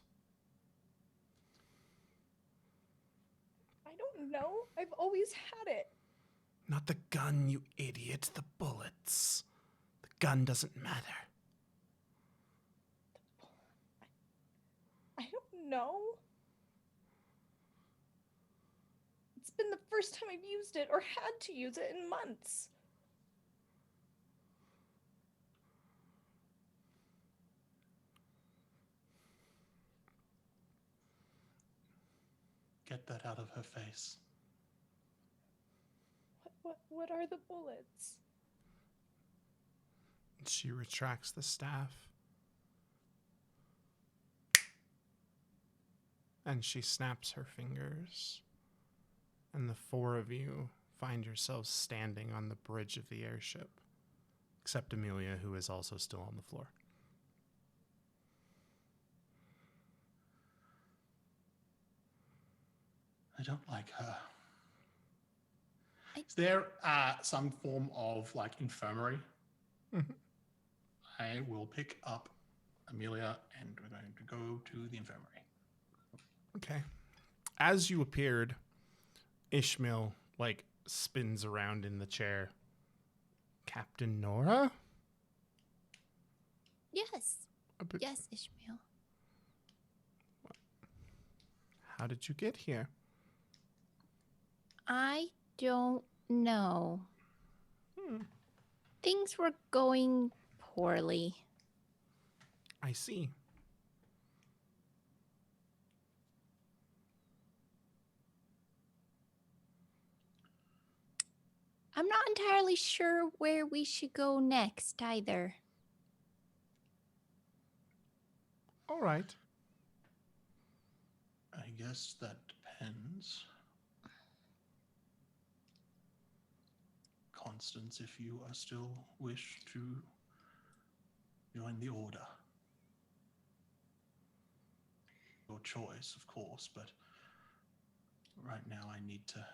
I don't know. I've always had it. Not the gun, you idiot. The bullets. The gun doesn't matter. I don't know. It's been the first time I've used it or had to use it in months. Get that out of her face. What are the bullets? She retracts the staff. And she snaps her fingers. And the four of you find yourselves standing on the bridge of the airship. Except Amelia, who is also still on the floor. I don't like her. Is there some form of like infirmary? Mhm. I will pick up Amelia and we're going to go to the infirmary. Okay. As you appeared, Ishmael, spins around in the chair. Captain Nora? Yes. A bit- Yes, Ishmael. How did you get here? I don't know. Hmm. Things were going poorly. I see. I'm not entirely sure where we should go next either. All right. I guess that depends. Constance, if you are still wish to join the order. Your choice, of course, but right now I need to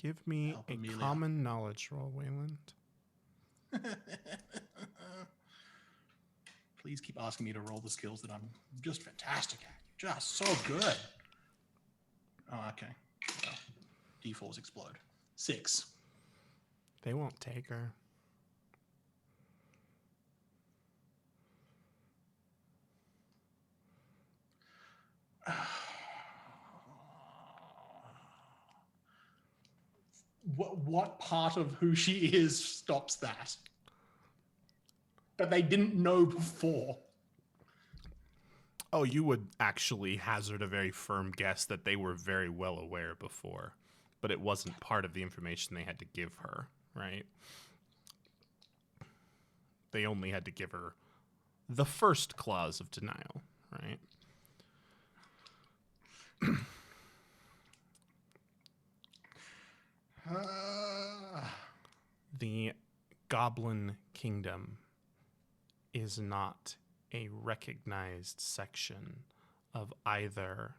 Give me help a Amelia. common knowledge roll, Wayland. Please keep asking me to roll the skills that I'm just fantastic at. Just so good. Oh, okay. Well, D4s explode. 6. They won't take her. What part of who she is stops that? But they didn't know before. Oh, you would actually hazard a very firm guess that they were very well aware before, but it wasn't part of the information they had to give her, right? They only had to give her the first clause of denial, right? The Goblin Kingdom is not a recognized section of either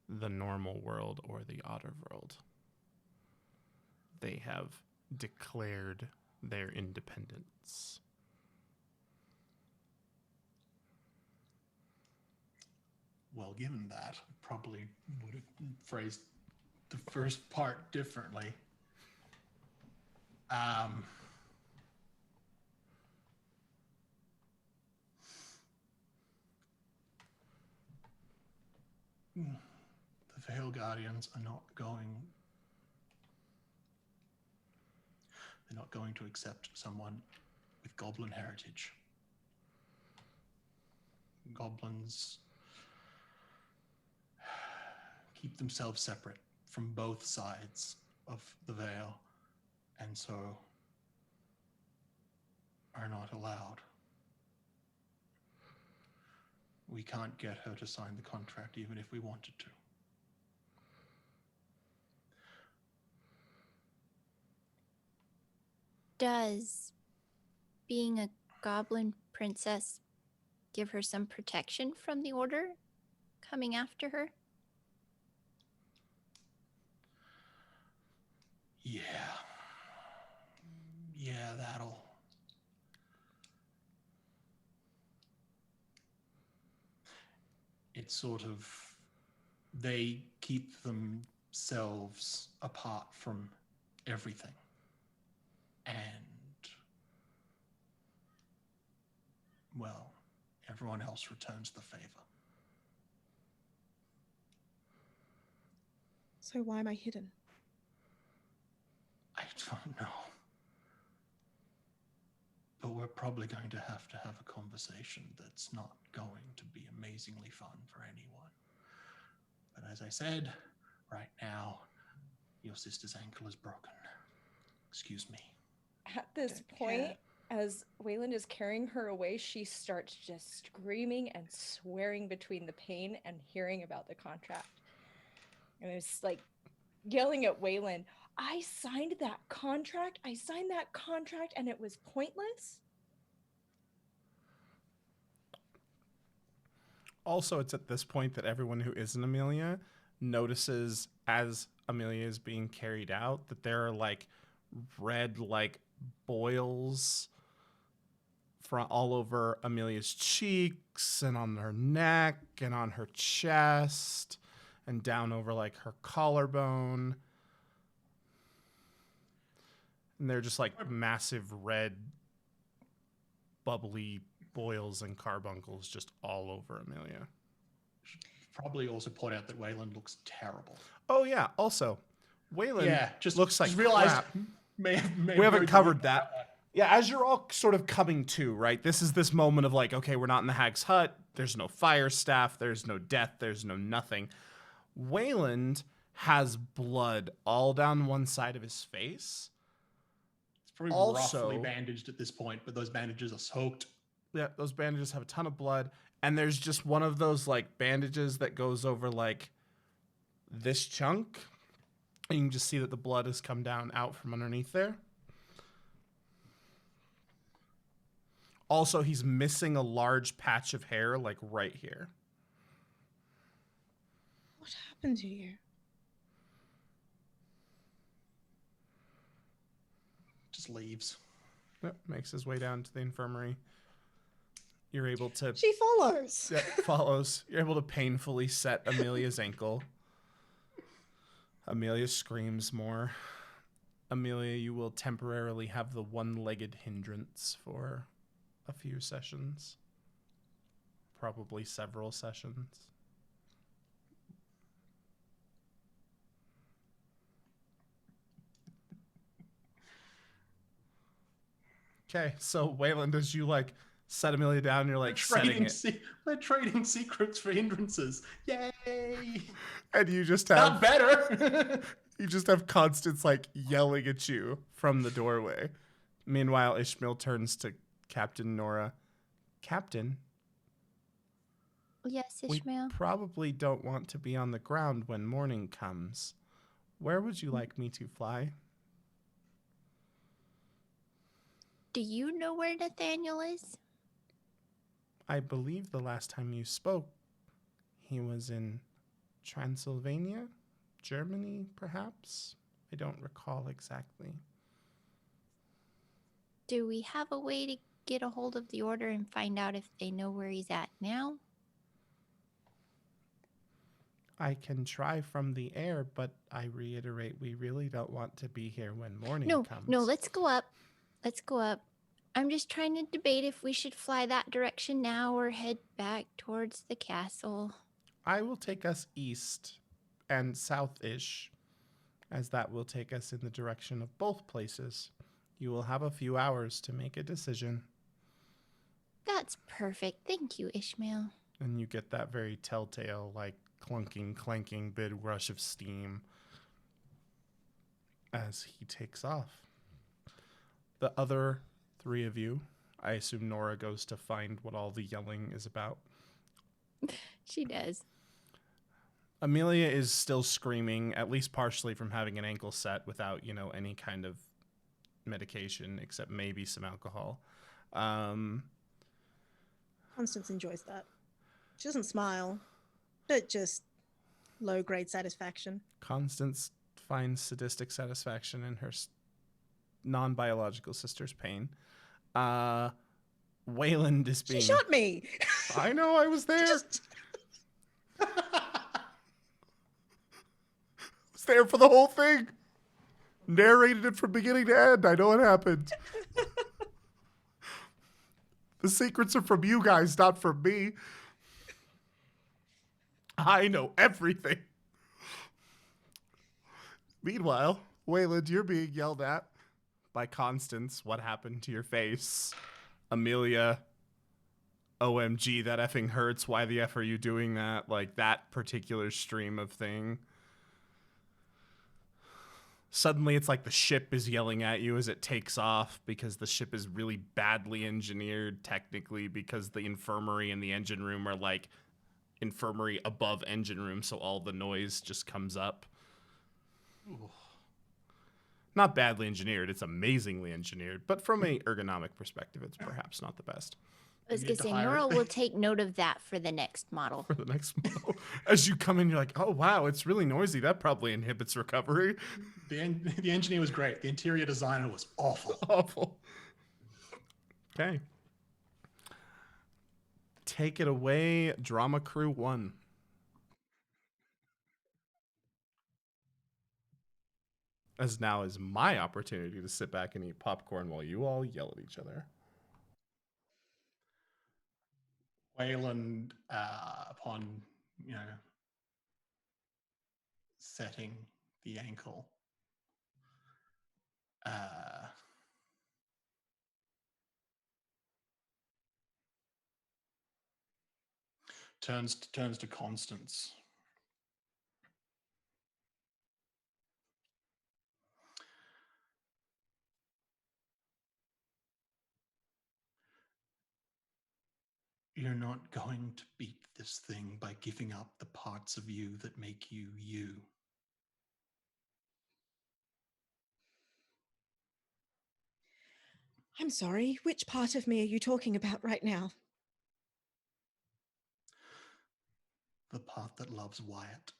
the normal world or the otter world. They have declared their independence. Well, given that, I probably would have phrased the first part differently. The Veil Guardians are not going. They're not going to accept someone with goblin heritage. Goblins keep themselves separate from both sides of the veil, and so are not allowed. We can't get her to sign the contract even if we wanted to. Does being a goblin princess give her some protection from the order coming after her? Yeah. Yeah, that'll. It's sort of. They keep themselves apart from everything. And. Well, everyone else returns the favor. So why am I hidden? I don't know. But we're probably going to have a conversation that's not going to be amazingly fun for anyone. But as I said, right now, your sister's ankle is broken. Excuse me. At this Don't point, care. as Wayland is carrying her away, she starts just screaming and swearing between the pain and hearing about the contract. And it's like yelling at Wayland, I signed that contract, and it was pointless. Also, it's at this point that everyone who isn't Amelia notices as Amelia is being carried out that there are like red like boils all over Amelia's cheeks and on her neck and on her chest and down over like her collarbone. And they're just like massive red bubbly boils and carbuncles just all over Amelia. Probably also point out that Wayland looks terrible. Oh yeah, also Wayland looks like realized crap. may We haven't heard covered that. Yeah, as you're all sort of coming to, right? This is this moment of like, okay, we're not in the hag's hut. There's no fire staff. There's no death. There's no nothing. Wayland has blood all down one side of his face. It's probably Also- roughly bandaged at this point, but those bandages are soaked. Yeah, those bandages have a ton of blood. And there's just one of those like bandages that goes over like this chunk. And you can just see that the blood has come down out from underneath there. Also, he's missing a large patch of hair like right here. What happened to you? Just leaves. Yep, makes his way down to the infirmary. You're able to She follows. follows. You're able to painfully set Amelia's ankle. Amelia screams more. Amelia, you will temporarily have the one-legged hindrance for a few sessions. Probably several sessions. Okay, so Wayland, as you like set Amelia down, you're like setting it. We're trading secrets for hindrances. Yay! And you just Not have better. you just have Constance like yelling at you from the doorway. Meanwhile, Ishmael turns to Captain Nora. Captain, Yes, we Ishmael. probably don't want to be on the ground when morning comes. Where would you like me to fly? Do you know where Nathaniel is? I believe the last time you spoke, he was in Transylvania, Germany, perhaps? I don't recall exactly. Do we have a way to get a hold of the order and find out if they know where he's at now? I can try from the air, but I reiterate, we really don't want to be here when morning comes. No, let's go up. Let's go up. I'm just trying to debate if we should fly that direction now or head back towards the castle. I will take us east and south-ish, as that will take us in the direction of both places. You will have a few hours to make a decision. That's perfect. Thank you, Ishmael. And you get that very telltale, like, clunking, clanking big rush of steam as he takes off. The other three of you, I assume Nora goes to find what all the yelling is about. She does. Amelia is still screaming, at least partially from having an ankle set without, any kind of medication except maybe some alcohol. Constance enjoys that. She doesn't smile, but just low-grade satisfaction. Constance finds sadistic satisfaction in her non-biological sister's pain. Wayland is being... She shot me! I know, I was there. I was there for the whole thing. Narrated it from beginning to end. I know what happened. The secrets are from you guys, not from me. I know everything. Meanwhile, Wayland, you're being yelled at by Constance. What happened to your face? Amelia, OMG, that effing hurts. Why the F are you doing that? Like, that particular stream of thing. Suddenly, it's like the ship is yelling at you as it takes off because the ship is really badly engineered, technically, because the infirmary and the engine room are like infirmary above engine room, so all the noise just comes up. Ooh. Not badly engineered, it's amazingly engineered, but from a ergonomic perspective, it's perhaps not the best. I was You going need to to say, hire Nora it. will take note of that for the next model. For the next model. As you come in, you're like, oh, wow, it's really noisy. That probably inhibits recovery. The engineer was great. The interior designer was awful. Awful. Okay. Take it away, Drama Crew 1. As now is my opportunity to sit back and eat popcorn while you all yell at each other. Wayland, upon setting the ankle, turns to Constance. You're not going to beat this thing by giving up the parts of you that make you you. I'm sorry, which part of me are you talking about right now? The part that loves Wyatt.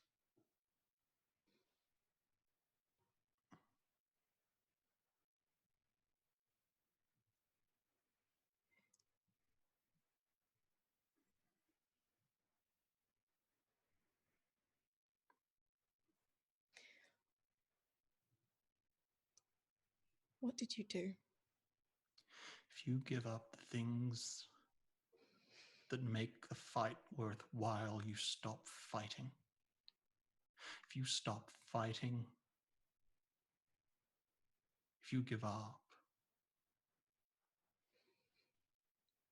What did you do? If you give up the things that make the fight worthwhile, you stop fighting. If you stop fighting, if you give up,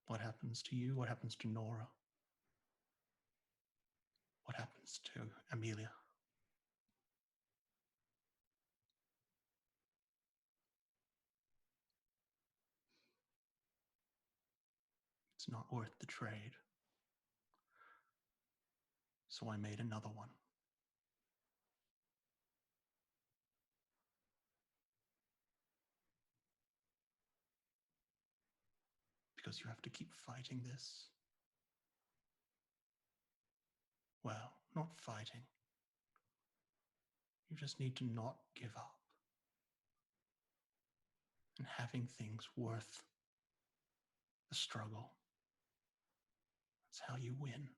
what happens to you? What happens to Nora? What happens to Amelia? It's not worth the trade. So I made another one. Because you have to keep fighting this. Well, not fighting. You just need to not give up. and having things worth the struggle. That's how you win.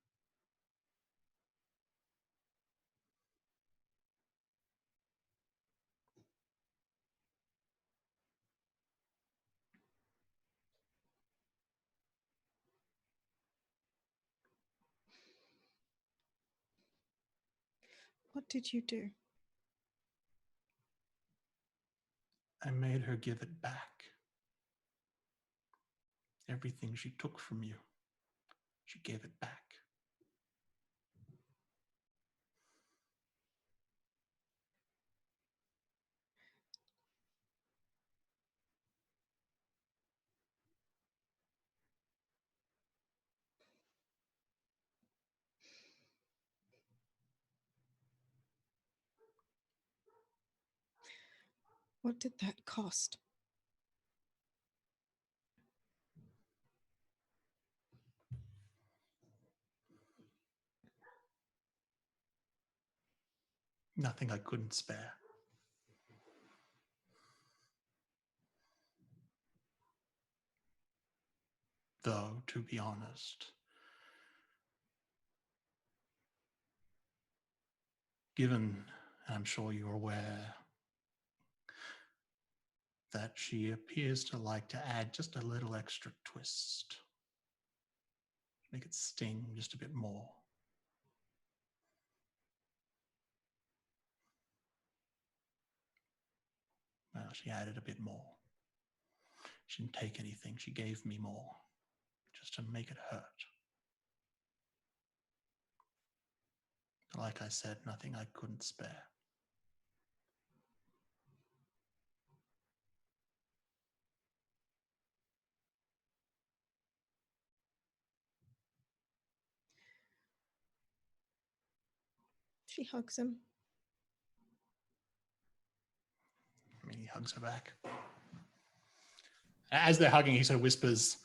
What did you do? I made her give it back. Everything she took from you, she gave it back. What did that cost? Nothing I couldn't spare. Though, to be honest, given, and I'm sure you're aware, that she appears to like to add just a little extra twist. Make it sting just a bit more. Well, she added a bit more. She didn't take anything, she gave me more, just to make it hurt. Like I said, nothing I couldn't spare. She hugs him. I mean, he hugs her back. As they're hugging, he sort of whispers,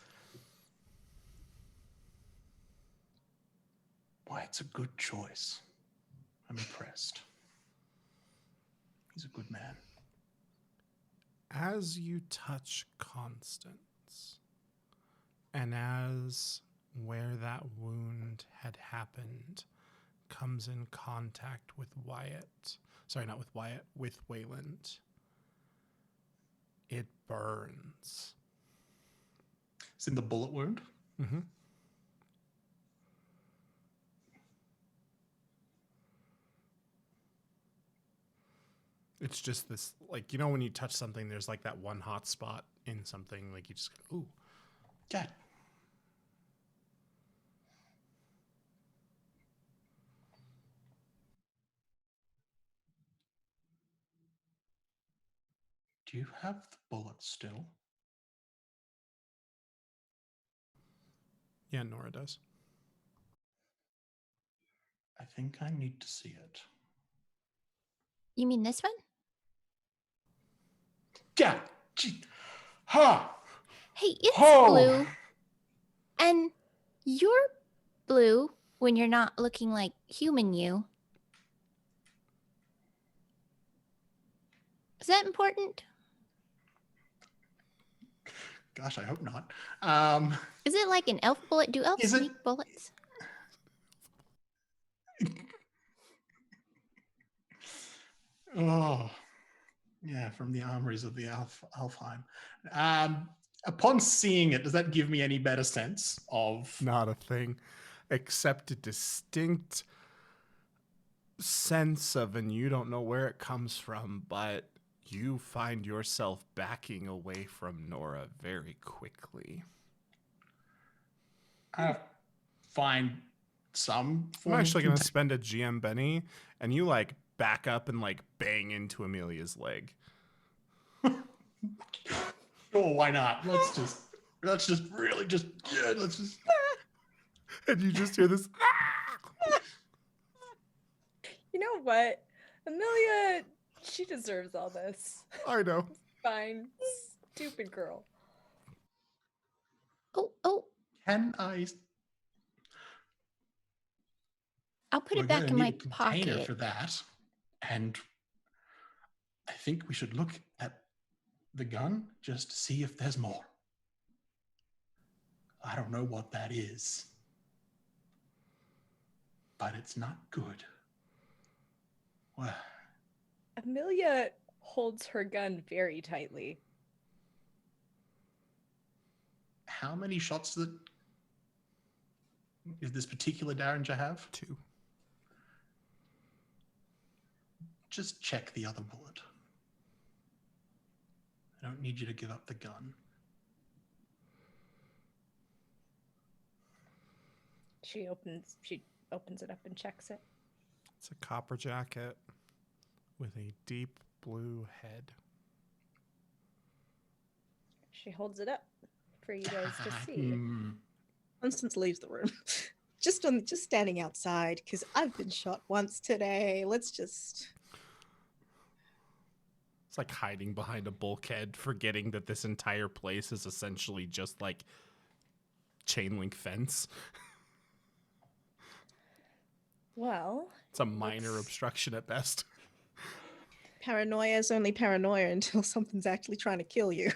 "Why, it's a good choice. I'm impressed. He's a good man." As you touch Constance, and as where that wound had happened comes in contact with Wyatt, sorry, not with Wyatt, with Wayland, it burns. It's in the bullet wound. Mm-hmm. It's just this, like, you know, when you touch something, there's like that one hot spot in something, like you just go, ooh. God. Do you have the bullet still? Yeah, Nora does. I think I need to see it. You mean this one? God. Ha! Hey, it's Oh! blue. And you're blue when you're not looking like human you. Is that important? Gosh, I hope not. Is it like an elf bullet? Do elves Is it- make bullets? Oh, yeah, from the armories of the Alfheim. Upon seeing it, does that give me any better sense of... Not a thing, except a distinct sense of, and you don't know where it comes from, but you find yourself backing away from Nora very quickly. I find some I'm form actually of going to spend a GM Benny, and you like back up and like bang into Amelia's leg. Oh, why not? Let's just really just, yeah, let's just... And you just hear this. You know what? Amelia, she deserves all this. I know. It's fine. Stupid girl. Oh, Can I... I'll put We're it back gonna in my need a container pocket. for that, and I think we should look at the gun just to see if there's more. I don't know what that is, but it's not good. Well, Amelia holds her gun very tightly. how many shots does this particular Derringer have? 2. Just check the other bullet. I don't need you to give up the gun. She opens it up and checks it. It's a copper jacket with a deep blue head. She holds it up for you guys to see. Constance leaves the room. just standing outside because I've been shot once today. Let's just. It's like hiding behind a bulkhead, forgetting that this entire place is essentially just like chain link fence. Well, It's a minor obstruction at best. Paranoia is only paranoia until something's actually trying to kill you.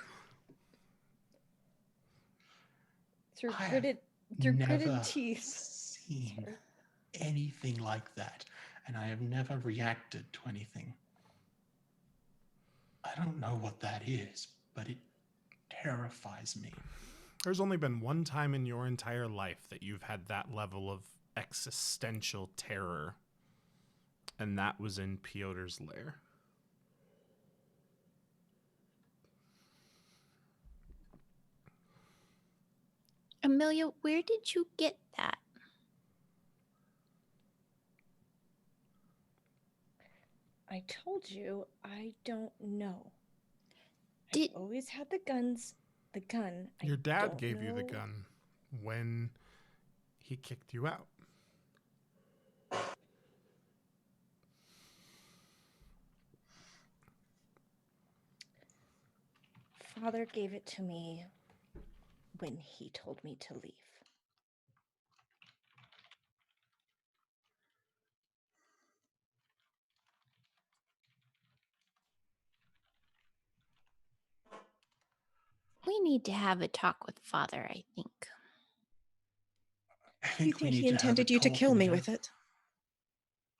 through I have gritted never teeth. seen anything like that, and I have never reacted to anything. I don't know what that is, but it terrifies me. There's only been one time in your entire life that you've had that level of existential terror, and that was in Piotr's lair. Amelia, where did you get that? I told you I don't know. Did- I've always had the gun. Your I dad don't gave you the know- gun when he kicked you out. Father gave it to me when he told me to leave. We need to have a talk with Father, I think. I You we think need he to have a intended you to talk, kill me Anita. with it?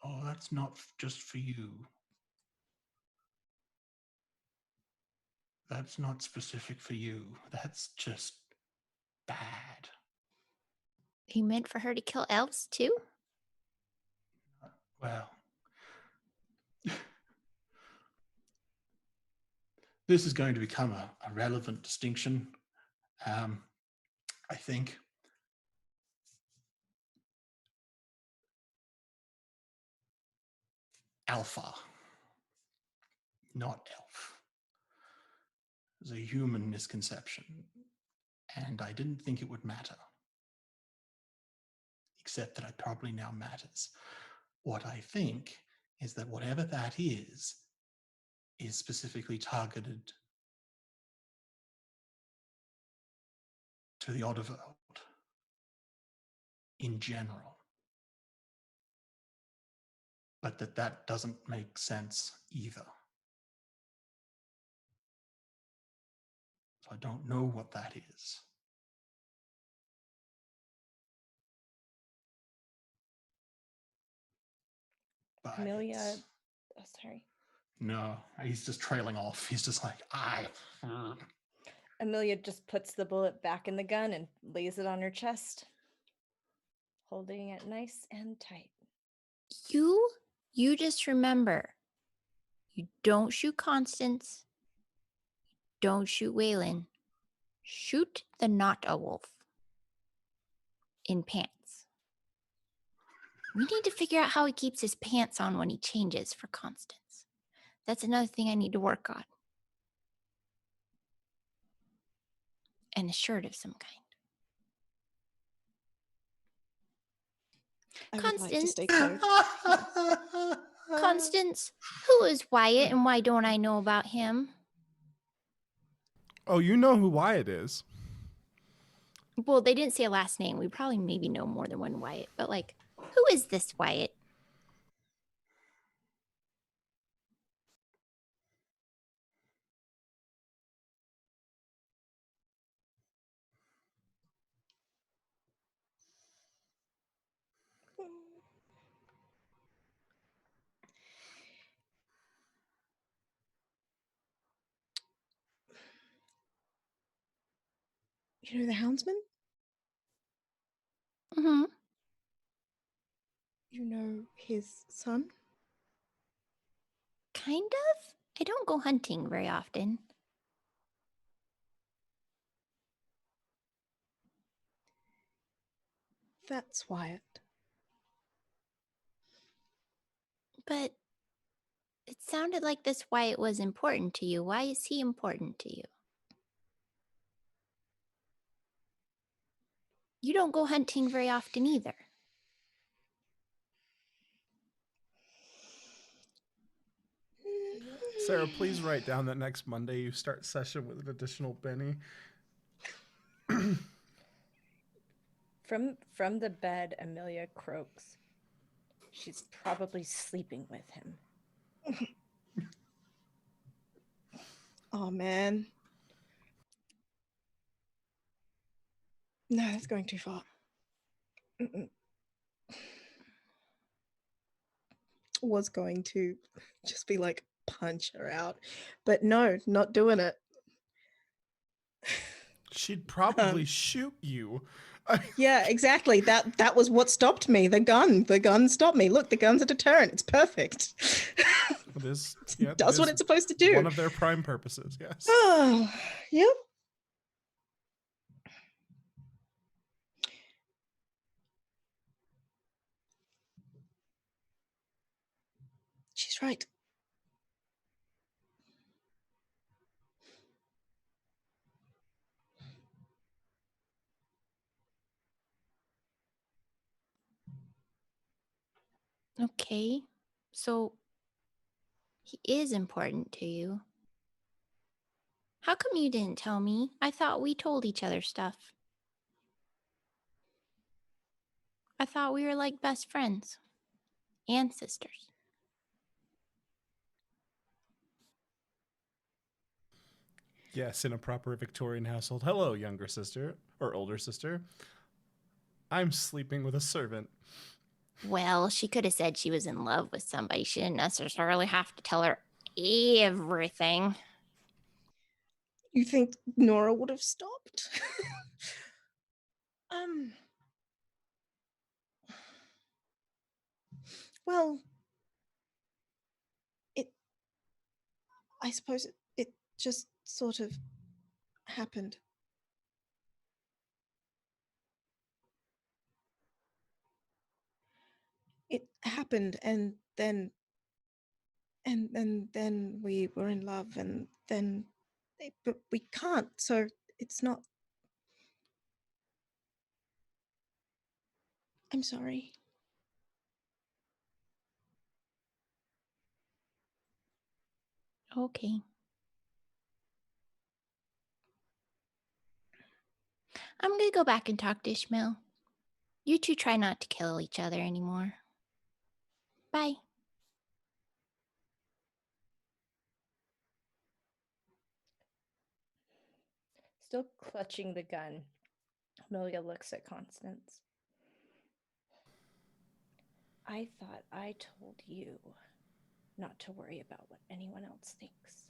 Oh, that's not just for you. That's not specific for you. That's just bad. He meant for her to kill elves too? Well, this is going to become a relevant distinction. I think alpha, not elf. It's a human misconception, and I didn't think it would matter. Except that it probably now matters. What I think is that whatever that is specifically targeted to the odd world in general. But that doesn't make sense either. So I don't know what that is. But Amelia, it's- oh, sorry. No, he's just trailing off. He's just like, Amelia just puts the bullet back in the gun and lays it on her chest, holding it nice and tight. You just remember, you don't shoot Constance, don't shoot Waylon, shoot the not a wolf in pants. We need to figure out how he keeps his pants on when he changes for Constance. That's another thing I need to work on. And a shirt of some kind. I would like to Constance. stay close. Constance, who is Wyatt and why don't I know about him? Oh, you know who Wyatt is. Well, they didn't say a last name. We probably maybe know more than one Wyatt, but like, who is this Wyatt? You know the houndsman? Mm-hmm. You know his son? Kind of. I don't go hunting very often. That's Wyatt. But it sounded like this Wyatt was important to you. Why is he important to you? You don't go hunting very often either. Sarah, please write down that next Monday you start session with an additional Benny. From the bed, Amelia croaks. She's probably sleeping with him. Oh man. No, that's going too far. Mm-mm. Was going to just be like punch her out, but no, not doing it. She'd probably shoot you. Yeah, exactly. That was what stopped me. The gun stopped me. Look, the gun's a deterrent. It's perfect. It is, yeah, Does it what is it's supposed to do. one of their prime purposes, yes. Oh, yep. She's right. Okay. So he is important to you. How come you didn't tell me? I thought we told each other stuff. I thought we were like best friends and sisters. Yes, in a proper Victorian household. Hello, younger sister or older sister. I'm sleeping with a servant. Well, she could have said she was in love with somebody. She didn't necessarily have to tell her everything. You think Nora would have stopped? Well, I suppose it just sort of happened. It happened, and then we were in love, and then but we can't, so it's not. I'm sorry. Okay. I'm gonna go back and talk to Ishmael. You two try not to kill each other anymore. Bye. Still clutching the gun, Amelia looks at Constance. I thought I told you not to worry about what anyone else thinks.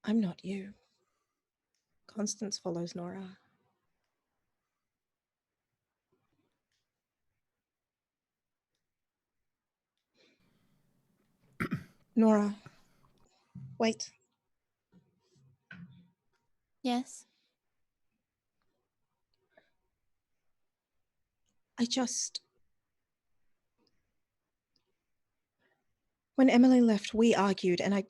I'm not you. Constance follows Nora. Nora, wait. Yes. When Emily left, we argued, and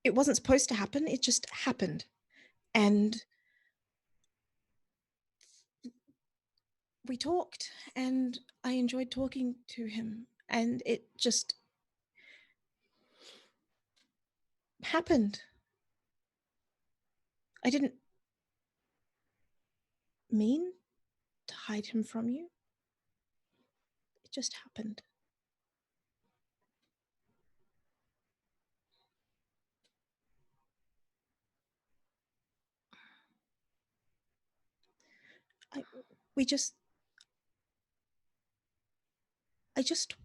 it wasn't supposed to happen. It just happened. And we talked, and I enjoyed talking to him, and it just happened. I didn't mean to hide him from you. It just happened. we just. I just.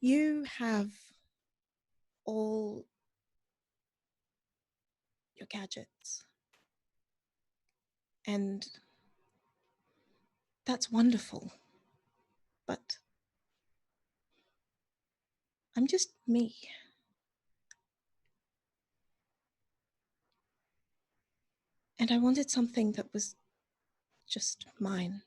You have all your gadgets. And that's wonderful. But I'm just me. And I wanted something that was just mine.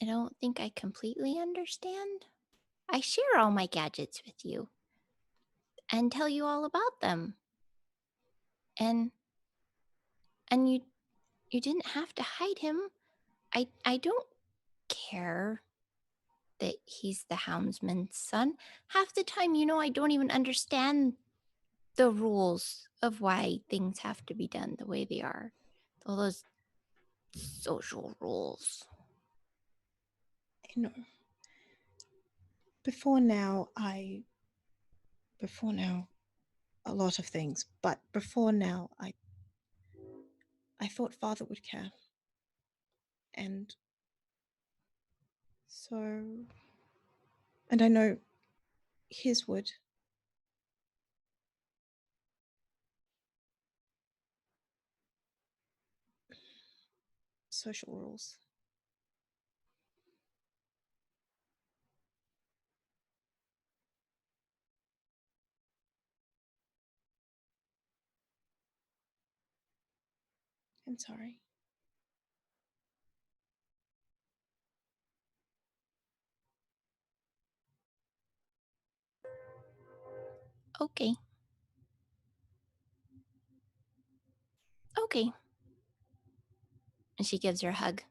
I don't think I completely understand. I share all my gadgets with you and tell you all about them. And you didn't have to hide him. I don't care that he's the houndsman's son. Half the time, I don't even understand the rules of why things have to be done the way they are. All those social rules. I know. Before now, a lot of things, but before now, I thought Father would care. And so, and I know his would. Social rules. I'm sorry. Okay. Okay. And she gives her a hug.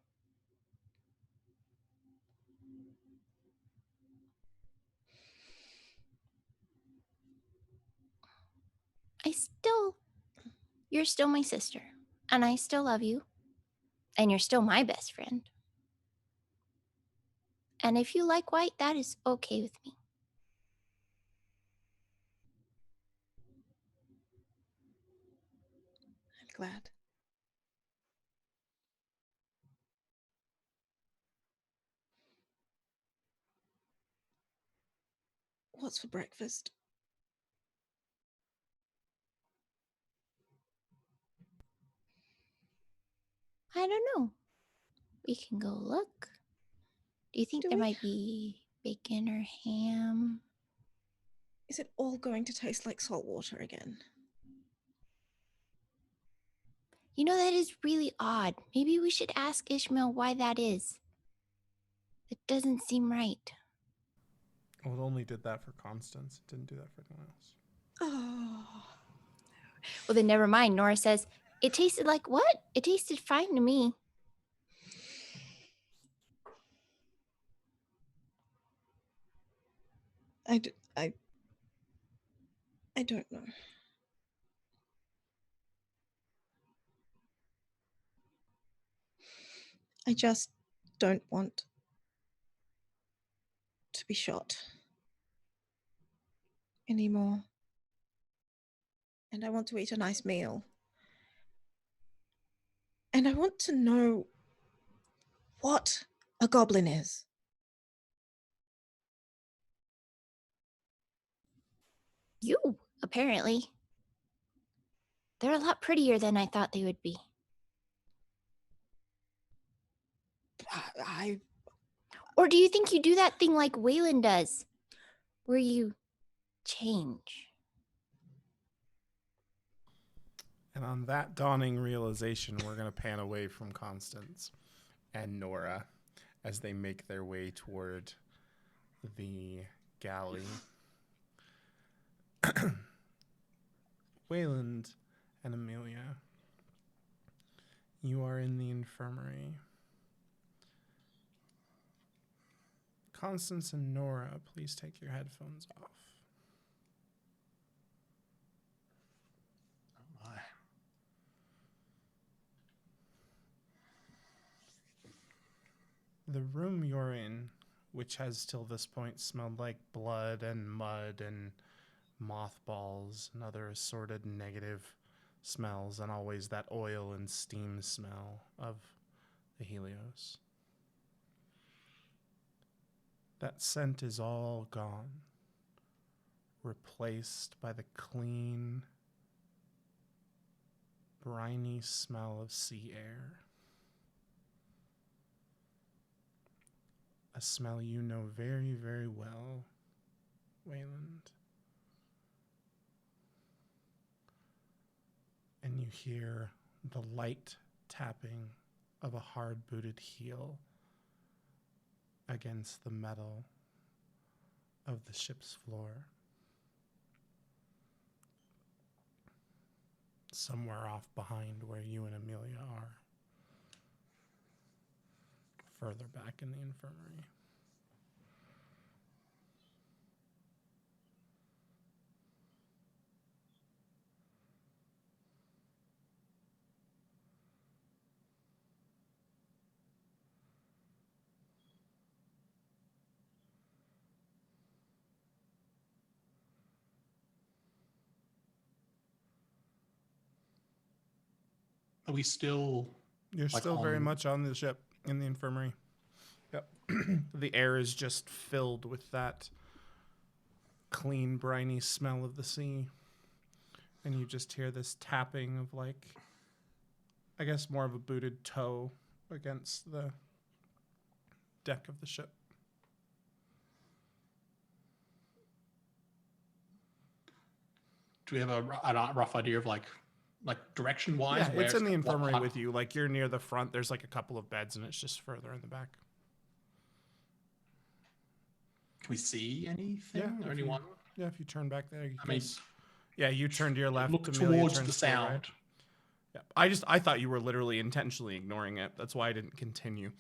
You're still my sister, and I still love you, and you're still my best friend. And if you like white, that is okay with me. I'm glad. What's for breakfast? I don't know. We can go look. Do you think Do there we? might be bacon or ham? Is it all going to taste like salt water again? That is really odd. Maybe we should ask Ishmael why that is. It doesn't seem right. Well, it only did that for Constance. It didn't do that for anyone else. Oh. Well, then never mind. Nora says, it tasted like what? It tasted fine to me. I don't know. I just don't want to be shot anymore. And I want to eat a nice meal. And I want to know what a goblin is. You, apparently. They're a lot prettier than I thought they would be. Or do you think you do that thing like Waylon does, where you change? And on that dawning realization, we're going to pan away from Constance and Nora as they make their way toward the galley. Wayland and Amelia, you are in the infirmary. Constance and Nora, please take your headphones off. Oh my. The room you're in which has till this point smelled like blood and mud and mothballs and other assorted negative smells, and always that oil and steam smell of the Helios. That scent is all gone, replaced by the clean, briny smell of sea air. A smell you know very, very well, Wayland. And you hear the light tapping of a hard-booted heel against the metal of the ship's floor. Somewhere off behind where you and Amelia are. Further back in the infirmary. Are we still? You're Like still very on- much on the ship in the infirmary. Yep. The air is just filled with that clean, briny smell of the sea. And you just hear this tapping of, like, I guess more of a booted toe against the deck of the ship. Do we have a rough idea of like direction wise? Yeah, it's in the infirmary with you. Like, you're near the front. There's like a couple of beds, and it's just further in the back. Can we see anything Yeah, or if you- anyone? Yeah, if you turn back there, you I mean, yeah, you turn to your left. look Amelia towards turns the to your right. sound. Yeah, I thought you were literally intentionally ignoring it. That's why I didn't continue.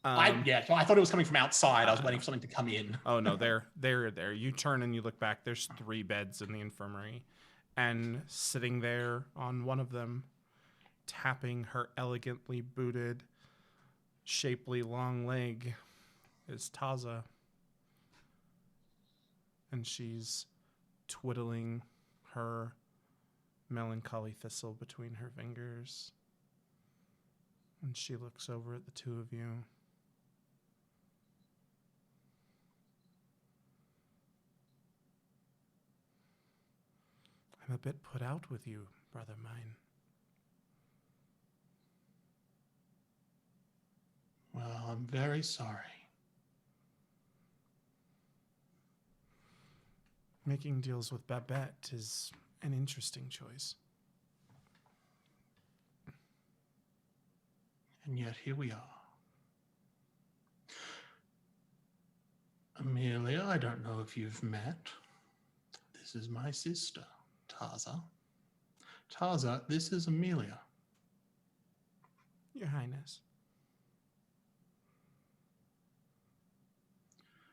So I thought it was coming from outside. I was waiting for something to come in. Oh no, there. You turn and you look back. There's 3 beds in the infirmary, and sitting there on one of them, tapping her elegantly booted, shapely long leg, is Taza, and she's twiddling her melancholy thistle between her fingers, and she looks over at the two of you. I'm a bit put out with you, brother mine. Well, I'm very sorry. Making deals with Babette is an interesting choice. And yet here we are. Amelia, I don't know if you've met. This is my sister, Taza. Taza, this is Amelia. Your Highness.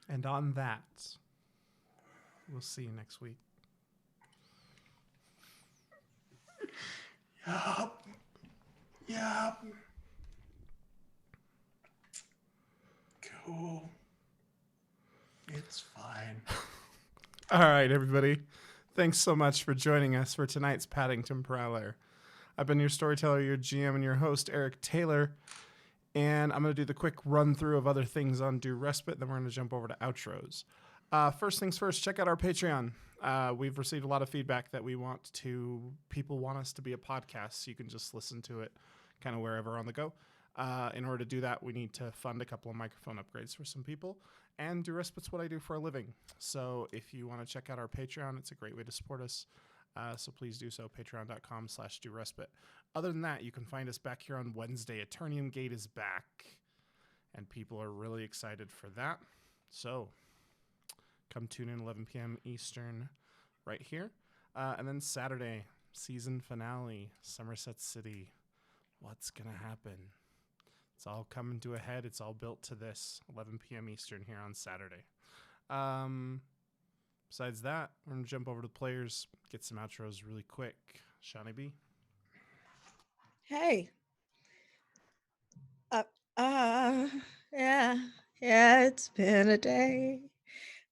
And on that, we'll see you next week. Yup. Yup. Cool. It's fine. All right, everybody. Thanks so much for joining us for tonight's Paddington Prowler. I've been your storyteller, your GM, and your host, Eric Taylor. And I'm going to do the quick run through of other things on Due Respite, then we're going to jump over to outros. First things first, check out our Patreon. We've received a lot of feedback that people want us to be a podcast, so you can just listen to it kind of wherever on the go. In order to do that, we need to fund a couple of microphone upgrades for some people. And Due Respite's what I do for a living. So if you want to check out our Patreon, it's a great way to support us. So please do so, patreon.com/Due Respite. Other than that, you can find us back here on Wednesday. Eternium Gate is back, and people are really excited for that. So come tune in 11 p.m. Eastern right here. And then Saturday, season finale, Somerset City. What's going to happen? It's all coming to a head. It's all built to this, 11 p.m. Eastern here on Saturday. Besides that, we're going to jump over to the players, get some outros really quick. Shawnee B. Hey. Yeah. Yeah, it's been a day.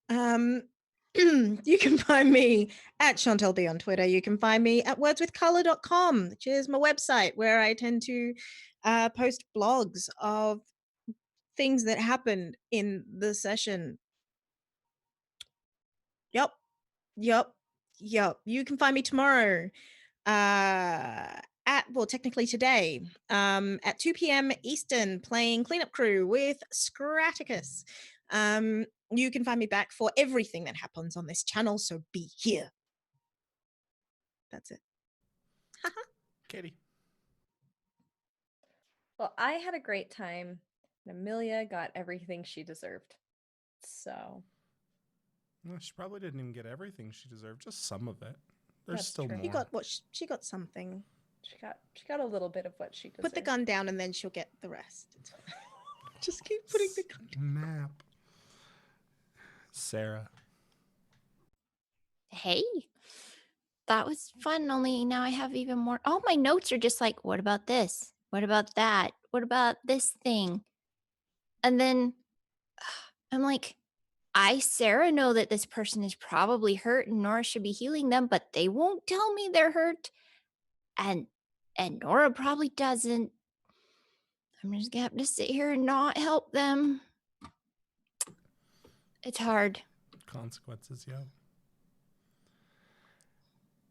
You can find me at ChantelB on Twitter. You can find me at wordswithcolor.com, which is my website where I tend to post blogs of things that happened in the session. Yep. You can find me tomorrow technically today at 2 p.m. Eastern playing Cleanup Crew with Scraticus. You can find me back for everything that happens on this channel, so be here. That's it. Katie. Well, I had a great time, and Amelia got everything she deserved. So Well, she probably didn't even get everything she deserved, just some of it. There's That's still true. more. She got something. she got a little bit of what she deserved. Put the gun down and then she'll get the rest. It's fine. Just keep putting the gun down. Nap. Sarah. Hey, that was fun. Only now I have even more. All my notes are just like, what about this? What about that? What about this thing? And then I'm like, Sarah, know that this person is probably hurt and Nora should be healing them, but they won't tell me they're hurt. And Nora probably doesn't. I'm just gonna have to sit here and not help them. It's hard. Consequences, yeah.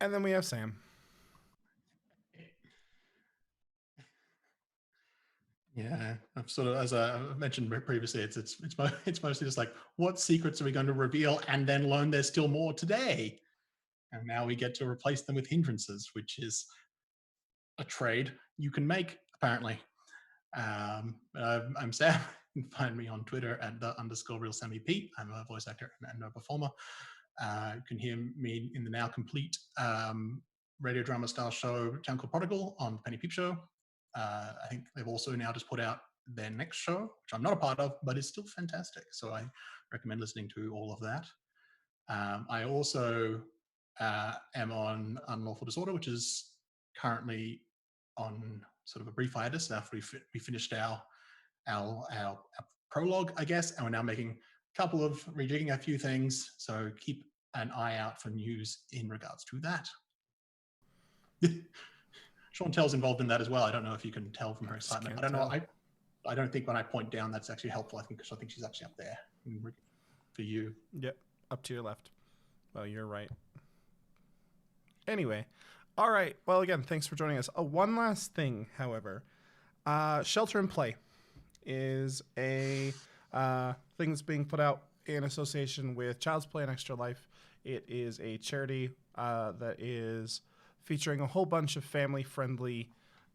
And then we have Sam. Yeah, I'm sort of, as I mentioned previously, it's mostly just like, what secrets are we going to reveal and then learn there's still more today? And now we get to replace them with hindrances, which is a trade you can make, apparently. I'm Sam. You can find me on Twitter at _RealSammyP. I'm a voice actor and a performer. You can hear me in the now complete radio drama style show Town Called Prodigal on the Penny Peep Show. I think they've also now just put out their next show, which I'm not a part of, but it's still fantastic. So I recommend listening to all of that. I also am on Unlawful Disorder, which is currently on sort of a brief hiatus after we finished our prologue, I guess, and we're now making a couple of rejigging a few things. So keep an eye out for news in regards to that. Chantel's involved in that as well. I don't know if you can tell from her excitement. I don't know. I don't think when I point down that's actually helpful. I think she's actually up there for you. Yep, up to your left. Well, you're right. Anyway, all right. Well, again, thanks for joining us. One last thing, however. Shelter in Play is a thing that's being put out in association with Child's Play and Extra Life. It is a charity that is featuring a whole bunch of family-friendly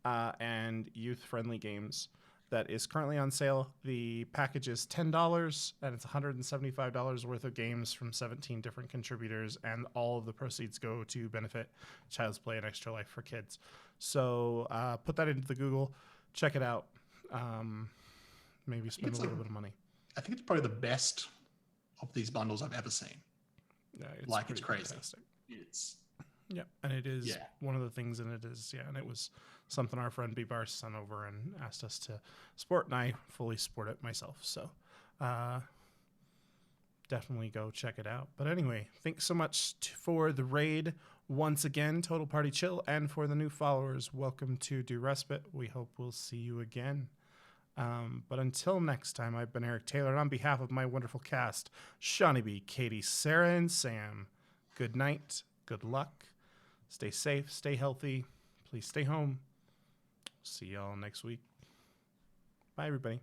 and youth-friendly games that is currently on sale. The package is $10, and it's $175 worth of games from 17 different contributors, and all of the proceeds go to benefit Child's Play and Extra Life for kids. So put that into the Google, check it out, maybe spend a little bit of money. I think it's probably the best of these bundles I've ever seen. Yeah, it's crazy. Fantastic. Yeah, and it is one of the things, and it is, and it was something our friend B-Bar sent over and asked us to support, and I fully support it myself, so definitely go check it out. But anyway, thanks so much for the raid once again, Total Party Chill, and for the new followers, welcome to Do Respite. We hope we'll see you again. But until next time, I've been Eric Taylor, and on behalf of my wonderful cast, Shawnee B, Katie, Sarah, and Sam, good night, good luck. Stay safe, stay healthy. Please stay home. See y'all next week. Bye, everybody.